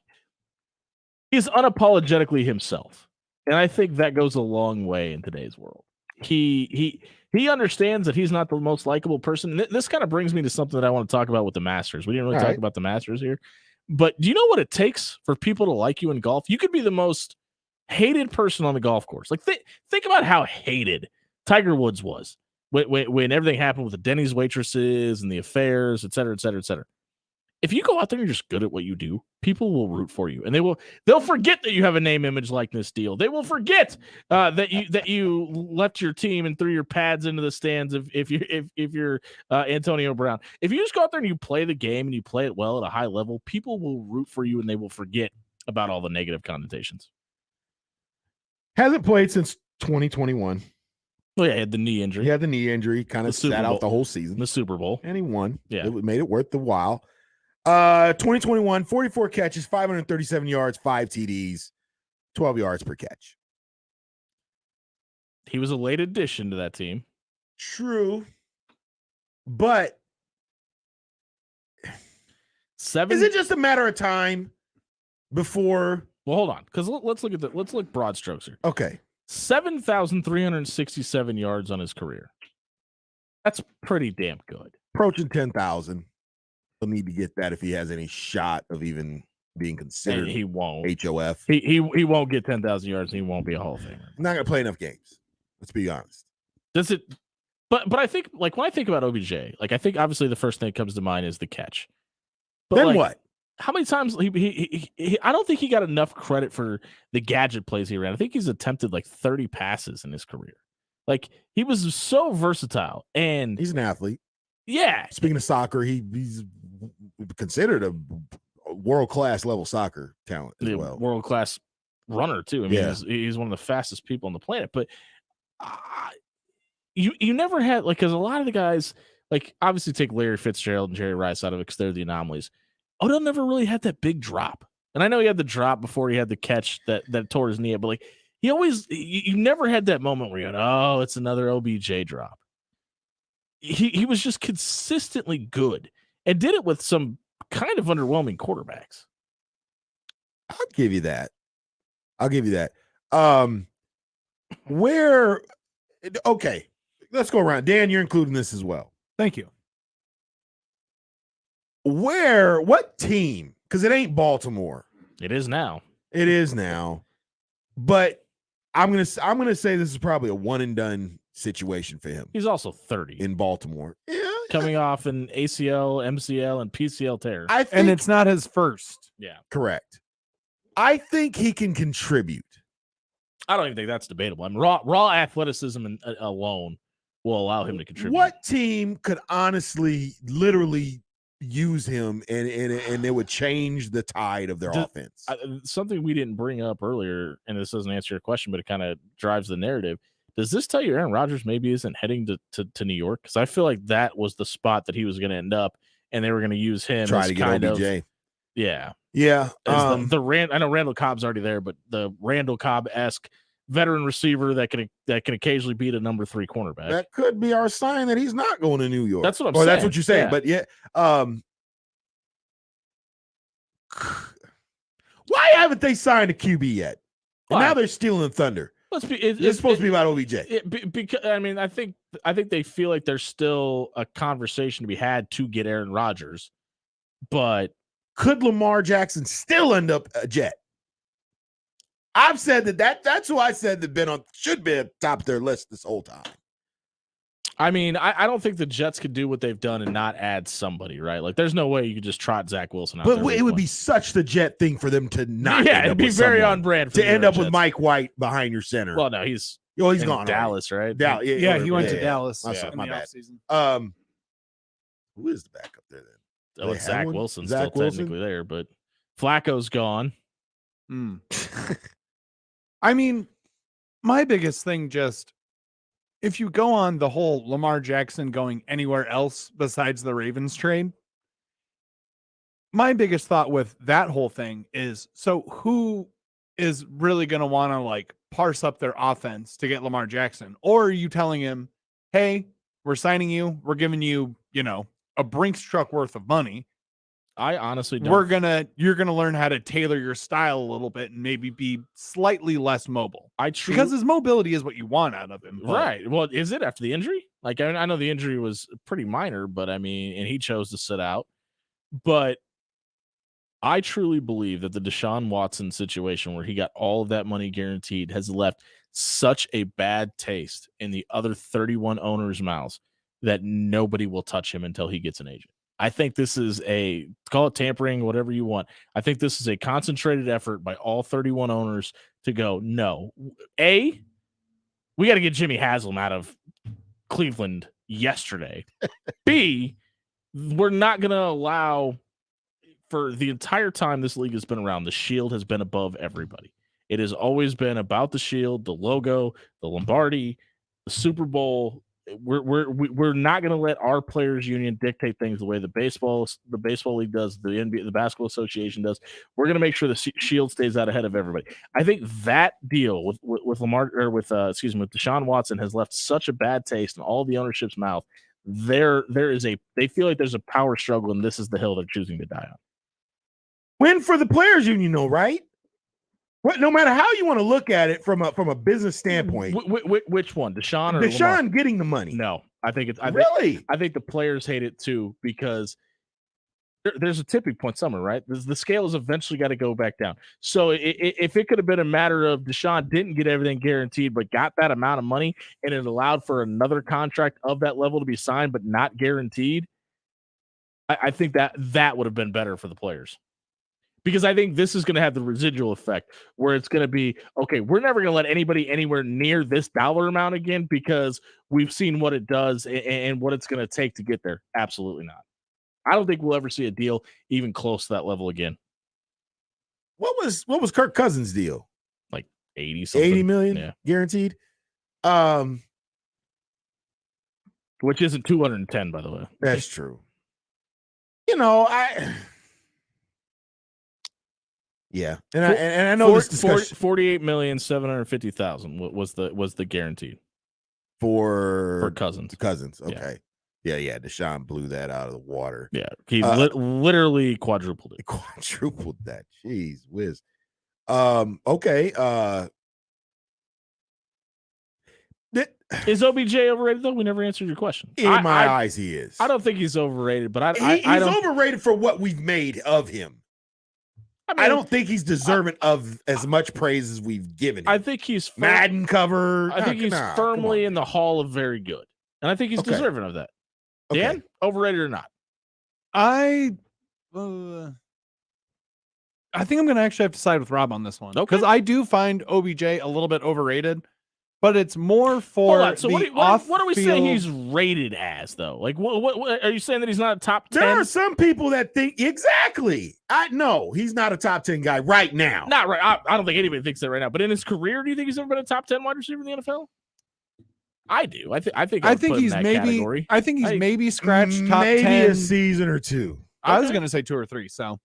he's unapologetically himself. And I think that goes a long way in today's world. He understands that he's not the most likable person. And this kind of brings me to something that I want to talk about with the Masters. We didn't really talk about the Masters here. But do you know what it takes for people to like you in golf? You could be the most hated person on the golf course. Like think about how hated Tiger Woods was when everything happened with the Denny's waitresses and the affairs, et cetera, et cetera, et cetera. If you go out there and you're just good at what you do, people will root for you, and they'll forget that you have a name, image, likeness deal. They will forget that you left your team and threw your pads into the stands. If you're Antonio Brown, if you just go out there and you play the game and you play it well at a high level, people will root for you and they will forget about all the negative connotations. Hasn't played since 2021. Well, yeah, he had the knee injury. He had the knee injury, kind of sat out the whole season. The Super Bowl. And he won. Yeah. It made it worth the while. 2021, 44 catches, 537 yards, 5 TDs, 12 yards per catch. He was a late addition to that team. True. But is it just a matter of time before? Well, hold on, because let's look broad strokes here. Okay. 7,367 yards on his career. That's pretty damn good. Approaching 10,000. He'll need to get that if he has any shot of even being considered. And he won't. HOF. He won't get 10,000 yards. And he won't be a Hall of Famer. Not going to play enough games. Let's be honest. Does it? But I think, like, when I think about OBJ, like, I think obviously the first thing that comes to mind is the catch. But then like, what? How many times he I don't think he got enough credit for the gadget plays he ran. I think he's attempted like 30 passes in his career. Like, he was so versatile, and he's an athlete. Yeah. Speaking of soccer, he's considered a world-class level soccer talent as well. World-class runner too. I mean, he's one of the fastest people on the planet. But you never had, like, because a lot of the guys, like, obviously take Larry Fitzgerald and Jerry Rice out of it because they're the anomalies. Odell never really had that big drop. And I know he had the drop before he had the catch that tore his knee, but like, he always, you never had that moment where you go, oh, it's another OBJ drop. He was just consistently good and did it with some kind of underwhelming quarterbacks. I'll give you that. Okay, let's go around. Dan, you're including this as well. Thank you. What team? Because it ain't Baltimore. It is now. But I'm gonna say this is probably a one and done situation for him. He's also 30 in Baltimore. Yeah. Coming off an ACL, MCL, and PCL tear. And it's not his first. Yeah. Correct. I think he can contribute. I don't even think that's debatable. I mean, raw athleticism alone will allow him to contribute. What team could honestly, literally use him and it would change the tide of their offense? Something we didn't bring up earlier, and this doesn't answer your question, but it kind of drives the narrative. Does this tell you Aaron Rodgers maybe isn't heading to New York? Because I feel like that was the spot that he was going to end up, and they were going to use him try as to get kind OBJ. of, yeah. I know Randall Cobb's already there, but the Randall Cobb-esque veteran receiver that can occasionally beat a number 3 cornerback. That could be our sign that he's not going to New York. That's what I'm saying. That's what you're saying. Yeah. But yeah, why haven't they signed a QB yet? And now they're stealing thunder. It's supposed to be about OBJ. Because I mean, I think they feel like there's still a conversation to be had to get Aaron Rodgers, but could Lamar Jackson still end up a Jet? I've said that's who I said that should be at the top of their list this whole time. I mean, I don't think the Jets could do what they've done and not add somebody, right? Like, there's no way you could just trot Zach Wilson out But there. it would be such the Jet thing for them to not. Yeah, end it'd up be with very someone. on brand for to the end New up York with Jets. Mike White behind your center. Well, no, he's he's in gone. Dallas, right? Yeah, he went to Dallas. My in my the bad. offseason. Who is the backup there then? Oh, it's They have Zach one? Wilson Zach still Wilson? technically there, but Flacco's gone. I mean, my biggest thing just if you go on the whole Lamar Jackson going anywhere else besides the Ravens trade, my biggest thought with that whole thing is so who is really going to want to like parse up their offense to get Lamar Jackson? Or are you telling him, hey, we're signing you, we're giving you, a Brinks truck worth of money. I honestly don't. You're gonna learn how to tailor your style a little bit and maybe be slightly less mobile. Because his mobility is what you want out of him. but- Right. Well, is it after the injury? Like, I know the injury was pretty minor, but I mean, and he chose to sit out. But I truly believe that the Deshaun Watson situation where he got all of that money guaranteed has left such a bad taste in the other 31 owners' mouths that nobody will touch him until he gets an agent. I think this is call it tampering, whatever you want. I think this is a concentrated effort by all 31 owners to go, no. A, we got to get Jimmy Haslam out of Cleveland yesterday. B, we're not going to allow, for the entire time this league has been around, the Shield has been above everybody. It has always been about the Shield, the logo, the Lombardi, the Super Bowl. We're not going to let our players union dictate things the way the baseball league does, the NBA, the basketball association does. We're going to make sure the Shield stays out ahead of everybody. I think that deal with Lamar or with Deshaun Watson has left such a bad taste in all the ownership's mouth. They feel like there's a power struggle, and this is the hill they're choosing to die on. Win for the players union, though, right? No matter how you want to look at it from a business standpoint. Which one, Deshaun or Deshaun Lamar? getting the money? No, I think it's really. I think the players hate it too because there's a tipping point somewhere, right? The scale has eventually got to go back down. So if it could have been a matter of Deshaun didn't get everything guaranteed, but got that amount of money, and it allowed for another contract of that level to be signed, but not guaranteed, I think that would have been better for the players. Because I think this is going to have the residual effect where it's going to be, okay, we're never going to let anybody anywhere near this dollar amount again because we've seen what it does and what it's going to take to get there. Absolutely not. I don't think we'll ever see a deal even close to that level again. What was Kirk Cousins' deal? Like 80 something. 80 million yeah. guaranteed. Which isn't 210, by the way. That's true. Yeah, and I know this discussion 48,750,000 was the guaranteed for Cousins. Okay, yeah. Deshaun blew that out of the water. Yeah, he literally quadrupled it. Quadrupled that. Jeez whiz. Okay. Is OBJ overrated though? We never answered your question. In my eyes, he is. I don't think he's overrated, but he's overrated for what we've made of him. I don't think he's deserving of as much praise as we've given him. I think he's Madden cover. I think he's firmly in the hall of very good, and I think he's deserving of that. Okay. Dan, overrated or not? I think I'm going to actually have to side with Rob on this one because I do find OBJ a little bit overrated, but it's more for Hold on. So the what are we saying off-field- he's rated as though? Like what are you saying that he's not a top 10? There are some people that think exactly. I know he's not a top 10 guy right now. Not right. I don't think anybody thinks that right now. But in his career, do you think he's ever been a top 10 wide receiver in the NFL? I do. I think I think put him he's in that maybe. category. I think he's maybe scratched top maybe 10. a season or two. I was going to say 2 or 3. So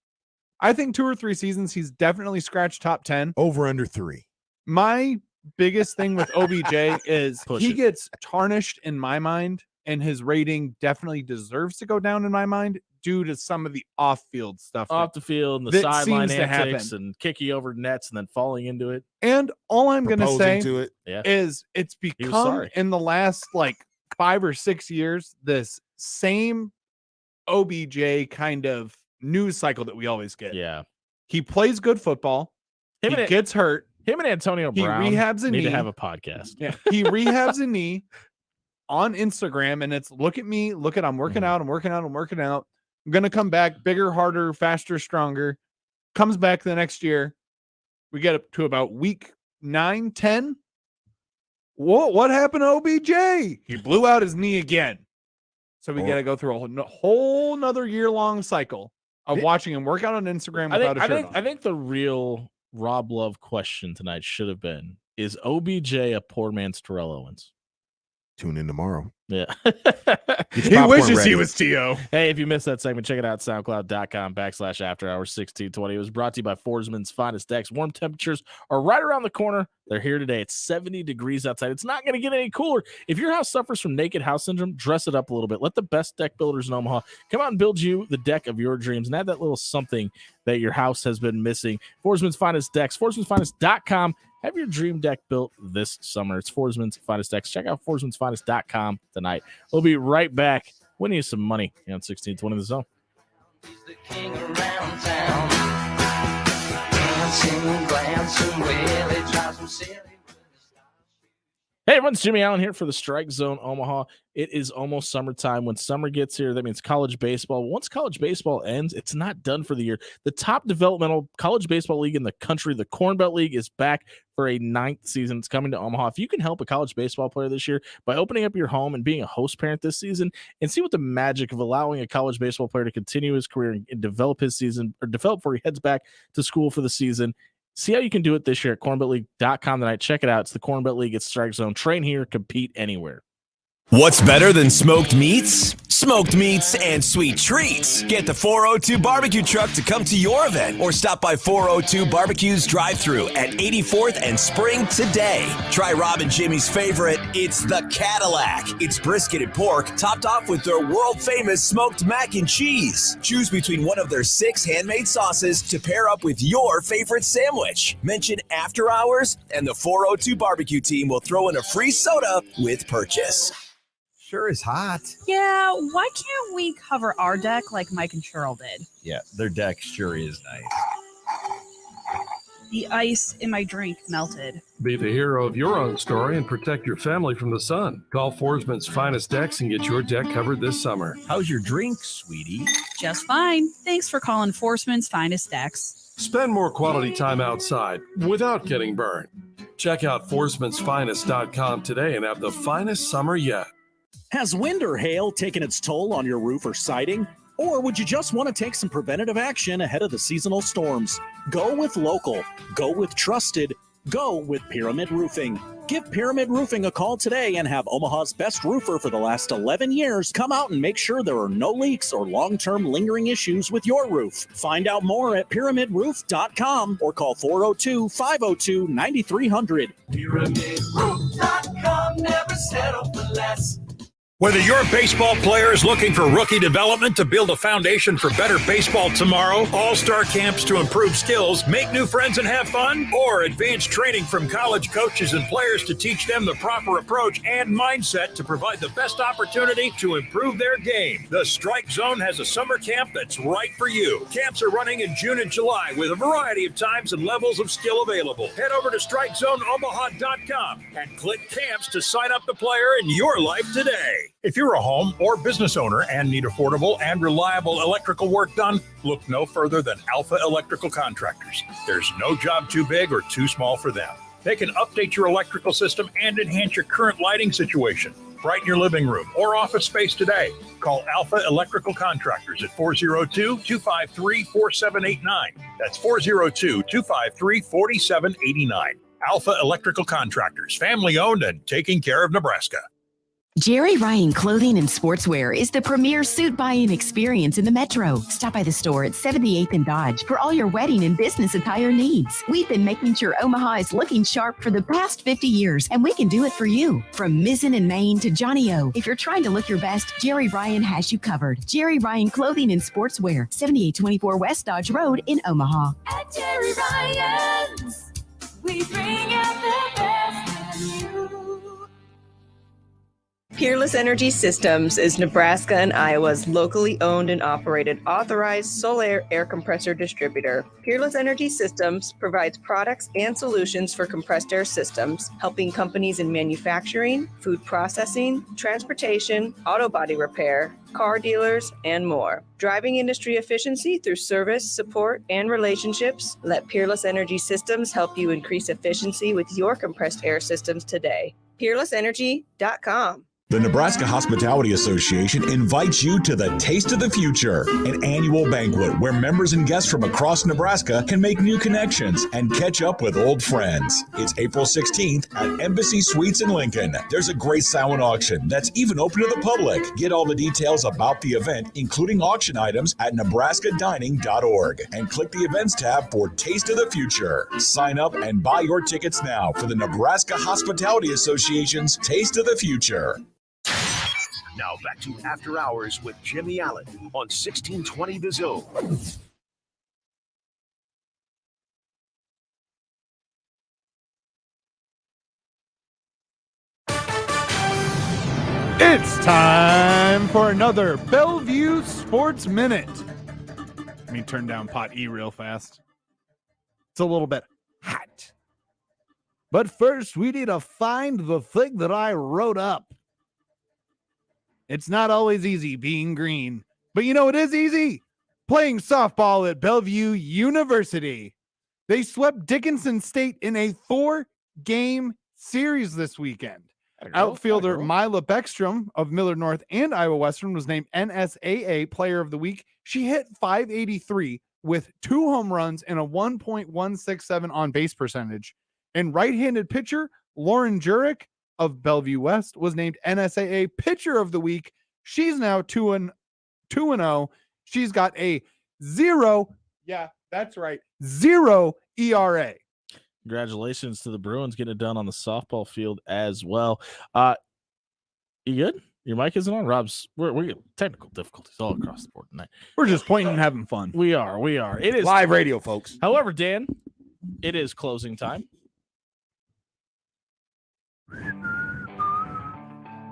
I think 2 or 3 seasons he's definitely scratched top 10. Over under 3. My biggest thing with OBJ is Push he it. gets tarnished in my mind, and his rating definitely deserves to go down in my mind due to some of the off-field stuff. Off the field and the that sideline seems to antics happen. and kicking over nets and then falling into it. And all I'm going to Proposing say to it. Yeah. is it's was become sorry. in the last like 5 or 6 years this same OBJ kind of news cycle that we always get. Yeah. He plays good football. Him he and- gets hurt. Him and Antonio He Brown rehabs a need knee. to have a podcast. Yeah, he rehabs a knee. on Instagram, and it's look at me, look at I'm working out, I'm working out, I'm working out. I'm gonna come back bigger, harder, faster, stronger. Comes back the next year. We get up to about week 9, 10. What happened to OBJ? He blew out his knee again. So we got to go through a whole another year-long cycle of watching him work out on Instagram without a shirt on. I think the real Rob Love question tonight should have been, is OBJ a poor man's Terrell Owens? Tune in tomorrow. Yeah. He wishes he was T.O. Hey, if you missed that segment, check it out, soundcloud.com/afterhours1620. It was brought to you by Forsman's Finest Decks. Warm temperatures are right around the corner. They're here today. It's 70 degrees outside. It's not going to get any cooler. If your house suffers from naked house syndrome, dress it up a little bit. Let the best deck builders in Omaha come out and build you the deck of your dreams and add that little something that your house has been missing. Forsman's Finest Decks, forsmansfinest.com. Have your dream deck built this summer. It's Forsman's Finest Decks. Check out forsmansfinest.com tonight. We'll be right back winning you some money on 1620 The Zone. The king around town, dancing, glancing, well, it drives him silly. Hey, everyone, it's Jimmy Allen here for the Strike Zone Omaha. It is almost summertime. When summer gets here, that means college baseball. Once college baseball ends, it's not done for the year. The top developmental college baseball league in the country, the Corn Belt League, is back for a 9th season. It's coming to Omaha. If you can help a college baseball player this year by opening up your home and being a host parent this season, and see what the magic of allowing a college baseball player to continue his career and develop his season, or develop before he heads back to school for the season, see how you can do it this year at cornbeltleague.com tonight. Check it out. It's the Corn Belt League. It's Strike Zone. Train here, compete anywhere. What's better than smoked meats? Smoked meats and sweet treats. Get the 402 barbecue truck to come to your event or stop by 402 Barbecue's drive-thru at 84th and Spring today. Try Rob and Jimmy's favorite. It's the Cadillac. It's brisket and pork topped off with their world-famous smoked mac and cheese. Choose between one of their 6 handmade sauces to pair up with your favorite sandwich. Mention After Hours and the 402 Barbecue team will throw in a free soda with purchase. Sure is hot. Yeah, why can't we cover our deck like Mike and Cheryl did? Yeah, their deck sure is nice. The ice in my drink melted. Be the hero of your own story and protect your family from the sun. Call Forsman's Finest Decks and get your deck covered this summer. How's your drink, sweetie? Just fine. Thanks for calling Forsman's Finest Decks. Spend more quality time outside without getting burned. Check out forsmansfinest.com today and have the finest summer yet. Has wind or hail taken its toll on your roof or siding? Or would you just want to take some preventative action ahead of the seasonal storms? Go with local. Go with trusted. Go with Pyramid Roofing. Give Pyramid Roofing a call today and have Omaha's best roofer for the last 11 years come out and make sure there are no leaks or long-term lingering issues with your roof. Find out more at pyramidroof.com or call 402-502-9300. PyramidRoof.com, never settle for less. Whether your baseball player is looking for rookie development to build a foundation for better baseball tomorrow, all-star camps to improve skills, make new friends and have fun, or advanced training from college coaches and players to teach them the proper approach and mindset to provide the best opportunity to improve their game, the Strike Zone has a summer camp that's right for you. Camps are running in June and July with a variety of times and levels of skill available. Head over to StrikeZoneOmaha.com and click camps to sign up the player in your life today. If you're a home or business owner and need affordable and reliable electrical work done, look no further than Alpha Electrical Contractors. There's no job too big or too small for them. They can update your electrical system and enhance your current lighting situation. Brighten your living room or office space today. Call Alpha Electrical Contractors at 402-253-4789. That's 402-253-4789. Alpha Electrical Contractors, family owned and taking care of Nebraska. Jerry Ryan Clothing and Sportswear is the premier suit buying experience in the Metro. Stop by the store at 78th and Dodge for all your wedding and business attire needs. We've been making sure Omaha is looking sharp for the past 50 years, and we can do it for you. From Mizzen and Maine to Johnny O, if you're trying to look your best, Jerry Ryan has you covered. Jerry Ryan Clothing and Sportswear, 7824 West Dodge Road in Omaha. At Jerry Ryan's, we bring out the best in you. Peerless Energy Systems is Nebraska and Iowa's locally owned and operated authorized solar air compressor distributor. Peerless Energy Systems provides products and solutions for compressed air systems, helping companies in manufacturing, food processing, transportation, auto body repair, car dealers, and more. Driving industry efficiency through service, support, and relationships, let Peerless Energy Systems help you increase efficiency with your compressed air systems today. PeerlessEnergy.com. The Nebraska Hospitality Association invites you to the Taste of the Future, an annual banquet where members and guests from across Nebraska can make new connections and catch up with old friends. It's April 16th at Embassy Suites in Lincoln. There's a great silent auction that's even open to the public. Get all the details about the event, including auction items, at nebraskadining.org and click the Events tab for Taste of the Future. Sign up and buy your tickets now for the Nebraska Hospitality Association's Taste of the Future. Now back to After Hours with Jimmy Allen on 1620 The Zone. It's time for another Bellevue Sports Minute. Let me turn down Pot E real fast. It's a little bit hot. But first, we need to find the thing that I wrote up. It's not always easy being green, but you know it is easy? Playing softball at Bellevue University. They swept Dickinson State in a 4-game series this weekend. Outfielder Mila Beckstrom of Millard North and Iowa Western was named NSAA Player of the Week. She hit .583 with 2 home runs and a 1.167 on-base percentage. And right-handed pitcher Lauren Jurek of Bellevue West was named NSAA Pitcher of the Week. She's now 2-0. She's got a 0. Yeah, that's right. 0 ERA. Congratulations to the Bruins getting it done on the softball field as well. You good? Your mic isn't on? Rob's, we're getting technical difficulties all across the board tonight. We're just pointing and having fun. We are. It is live radio, folks. However, Dan, it is closing time.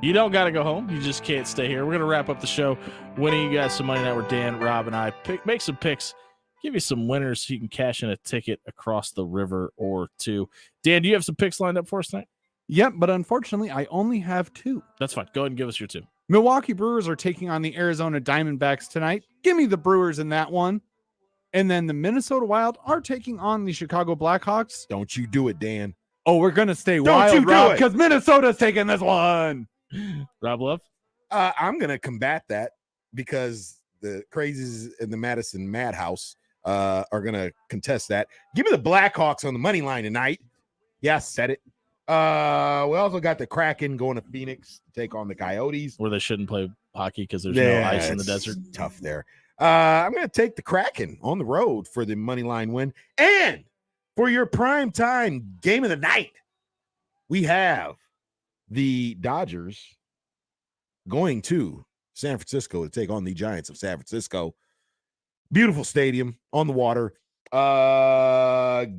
You don't got to go home. You just can't stay here. We're going to wrap up the show. Winning you guys some money now. We're Dan, Rob, and I. Make some picks. Give you some winners so you can cash in a ticket across the river or two. Dan, do you have some picks lined up for us tonight? Yep, but unfortunately, I only have 2. That's fine. Go ahead and give us your 2. Milwaukee Brewers are taking on the Arizona Diamondbacks tonight. Give me the Brewers in that one. And then the Minnesota Wild are taking on the Chicago Blackhawks. Don't you do it, Dan. Oh, we're going to stay wild, Rob, because Minnesota's taking this one. Rob Love? I'm going to combat that because the Crazies in the Madison Madhouse are going to contest that. Give me the Blackhawks on the money line tonight. Yeah, said it. We also got the Kraken going to Phoenix to take on the Coyotes. Where they shouldn't play hockey because there's no ice in the desert. Tough there. I'm going to take the Kraken on the road for the money line win. And for your prime time game of the night, we have the Dodgers going to San Francisco to take on the Giants of San Francisco. Beautiful stadium on the water.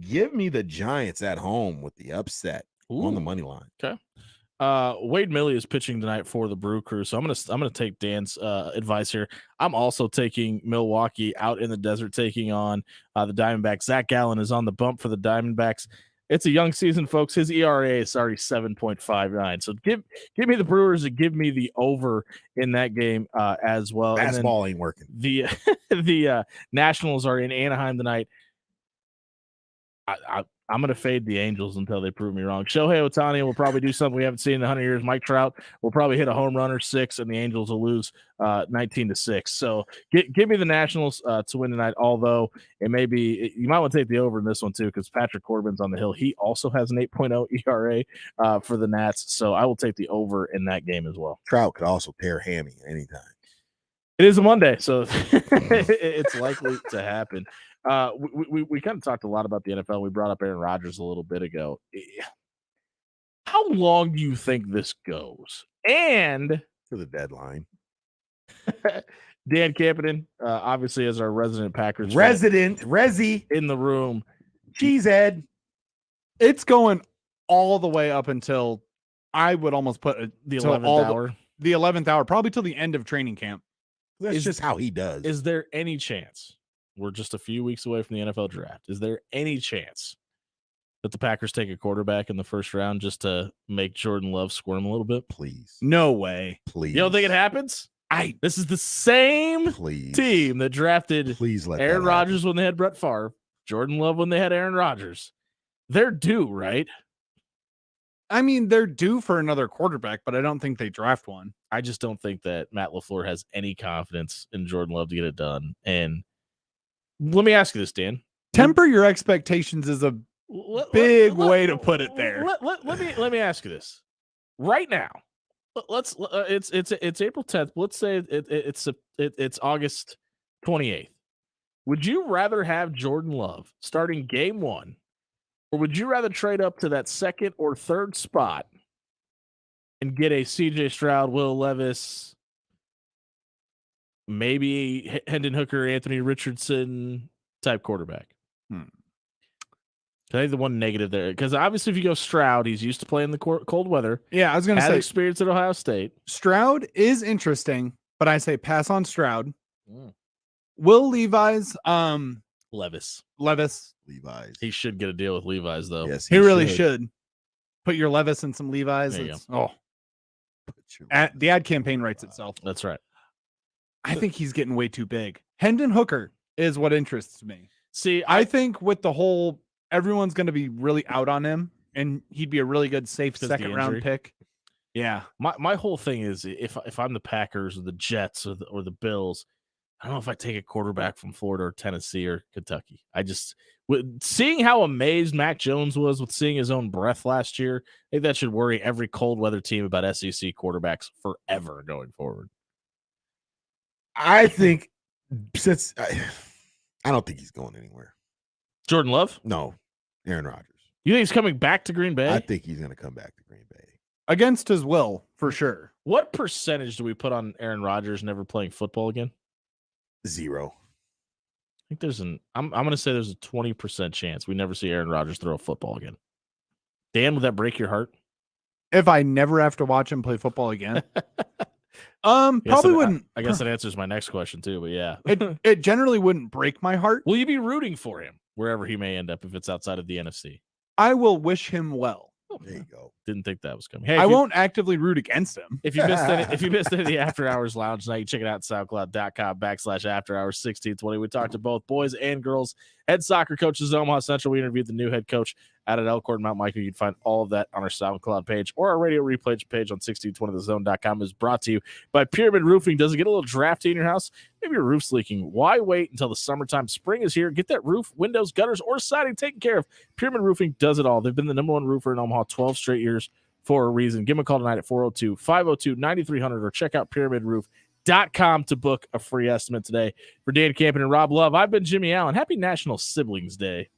Give me the Giants at home with the upset on the money line. Okay. Wade Millie is pitching tonight for the Brew Crew, so I'm gonna take Dan's advice here. I'm also taking Milwaukee out in the desert, taking on the Diamondbacks. Zach Gallen is on the bump for the Diamondbacks. It's a young season, folks. His ERA is already 7.59. So give me the Brewers and give me the over in that game as well. Fastball ain't working. The Nationals are in Anaheim tonight. I'm going to fade the Angels until they prove me wrong. Shohei Ohtani will probably do something we haven't seen in 100 years. Mike Trout will probably hit a home run or 6, and the Angels will lose 19-6. So give me the Nationals to win tonight, although it may be – you might want to take the over in this one too because Patrick Corbin's on the hill. He also has an 8.0 ERA for the Nats, so I will take the over in that game as well. Trout could also tear a hammy anytime. It is a Monday, so it's likely to happen. We kind of talked a lot about the NFL. We brought up Aaron Rodgers a little bit ago. How long do you think this goes? And to the deadline. Dan Campion, obviously as our resident Packers Resi in the room. Cheesehead. It's going all the way up until I would almost put The till 11th hour. The 11th hour, probably till the end of training camp. That's just how he does. Is there any chance we're just a few weeks away from the NFL draft? Is there any chance that the Packers take a quarterback in the first round just to make Jordan Love squirm a little bit? Please. No way. Please. You don't think it happens? This is the same Please. team that drafted Please let Aaron that Rodgers when they had Brett Favre, Jordan Love when they had Aaron Rodgers. They're due, right? I mean, they're due for another quarterback, but I don't think they draft one. I just don't think that Matt LaFleur has any confidence in Jordan Love to get it done. And let me ask you this, Dan. Temper your expectations is a big way to put it there. Let me ask you this. Right now, let's it's April 10th. Let's say it's August 28th. Would you rather have Jordan Love starting game 1, or would you rather trade up to that second or third spot and get a CJ Stroud, Will Levis, maybe Hendon Hooker, Anthony Richardson type quarterback? I think the one negative there, because obviously if you go Stroud, he's used to playing the cold weather. Yeah, I was going to had say experience at Ohio State. Stroud is interesting, but I say pass on Stroud. Will Levis, Levis. Levi's. He should get a deal with Levi's though. Yes, he really should. Put your Levis and some Levi's. There you The ad campaign writes itself. That's right. I think he's getting way too big. Hendon Hooker is what interests me. See, I think with the whole, everyone's going to be really out on him, and he'd be a really good, safe 'Cause of the second round injury? pick. Yeah. My whole thing is if I'm the Packers or the Jets or the Bills, I don't know if I take a quarterback from Florida or Tennessee or Kentucky. I just seeing how amazed Mac Jones was with seeing his own breath last year, I think that should worry every cold weather team about SEC quarterbacks forever going forward. I think since I don't think he's going anywhere. Jordan Love? No, Aaron Rodgers. You think he's coming back to Green Bay? I think he's going to come back to Green Bay. Against his will, for sure. What percentage do we put on Aaron Rodgers never playing football again? 0. I think there's I'm going to say there's a 20% chance we never see Aaron Rodgers throw a football again. Dan, would that break your heart? If I never have to watch him play football again, probably wouldn't. I guess that answers my next question too, but yeah. It generally wouldn't break my heart. Will you be rooting for him wherever he may end up if it's outside of the NFC? I will wish him well. There you go. Didn't think that was coming. Hey, I won't actively root against him. If you missed any of the After Hours Lounge tonight, you check it out at SoundCloud.com/After Hours 1620. We talked to both boys and girls head soccer coaches at Omaha Central. We interviewed the new head coach out at Elkhorn Mount Michael. You can find all of that on our SoundCloud page or our radio replay page on 1620thezone.com. Is brought to you by Pyramid Roofing. Does it get a little drafty in your house? Maybe your roof's leaking. Why wait until the summertime? Spring is here. Get that roof, windows, gutters, or siding taken care of. Pyramid Roofing does it all. They've been the number one roofer in Omaha 12 straight years for a reason. Give them a call tonight at 402-502-9300 or check out pyramidroof.com to book a free estimate today. For Dan Campen and Rob Love, I've been Jimmy Allen. Happy National Siblings Day.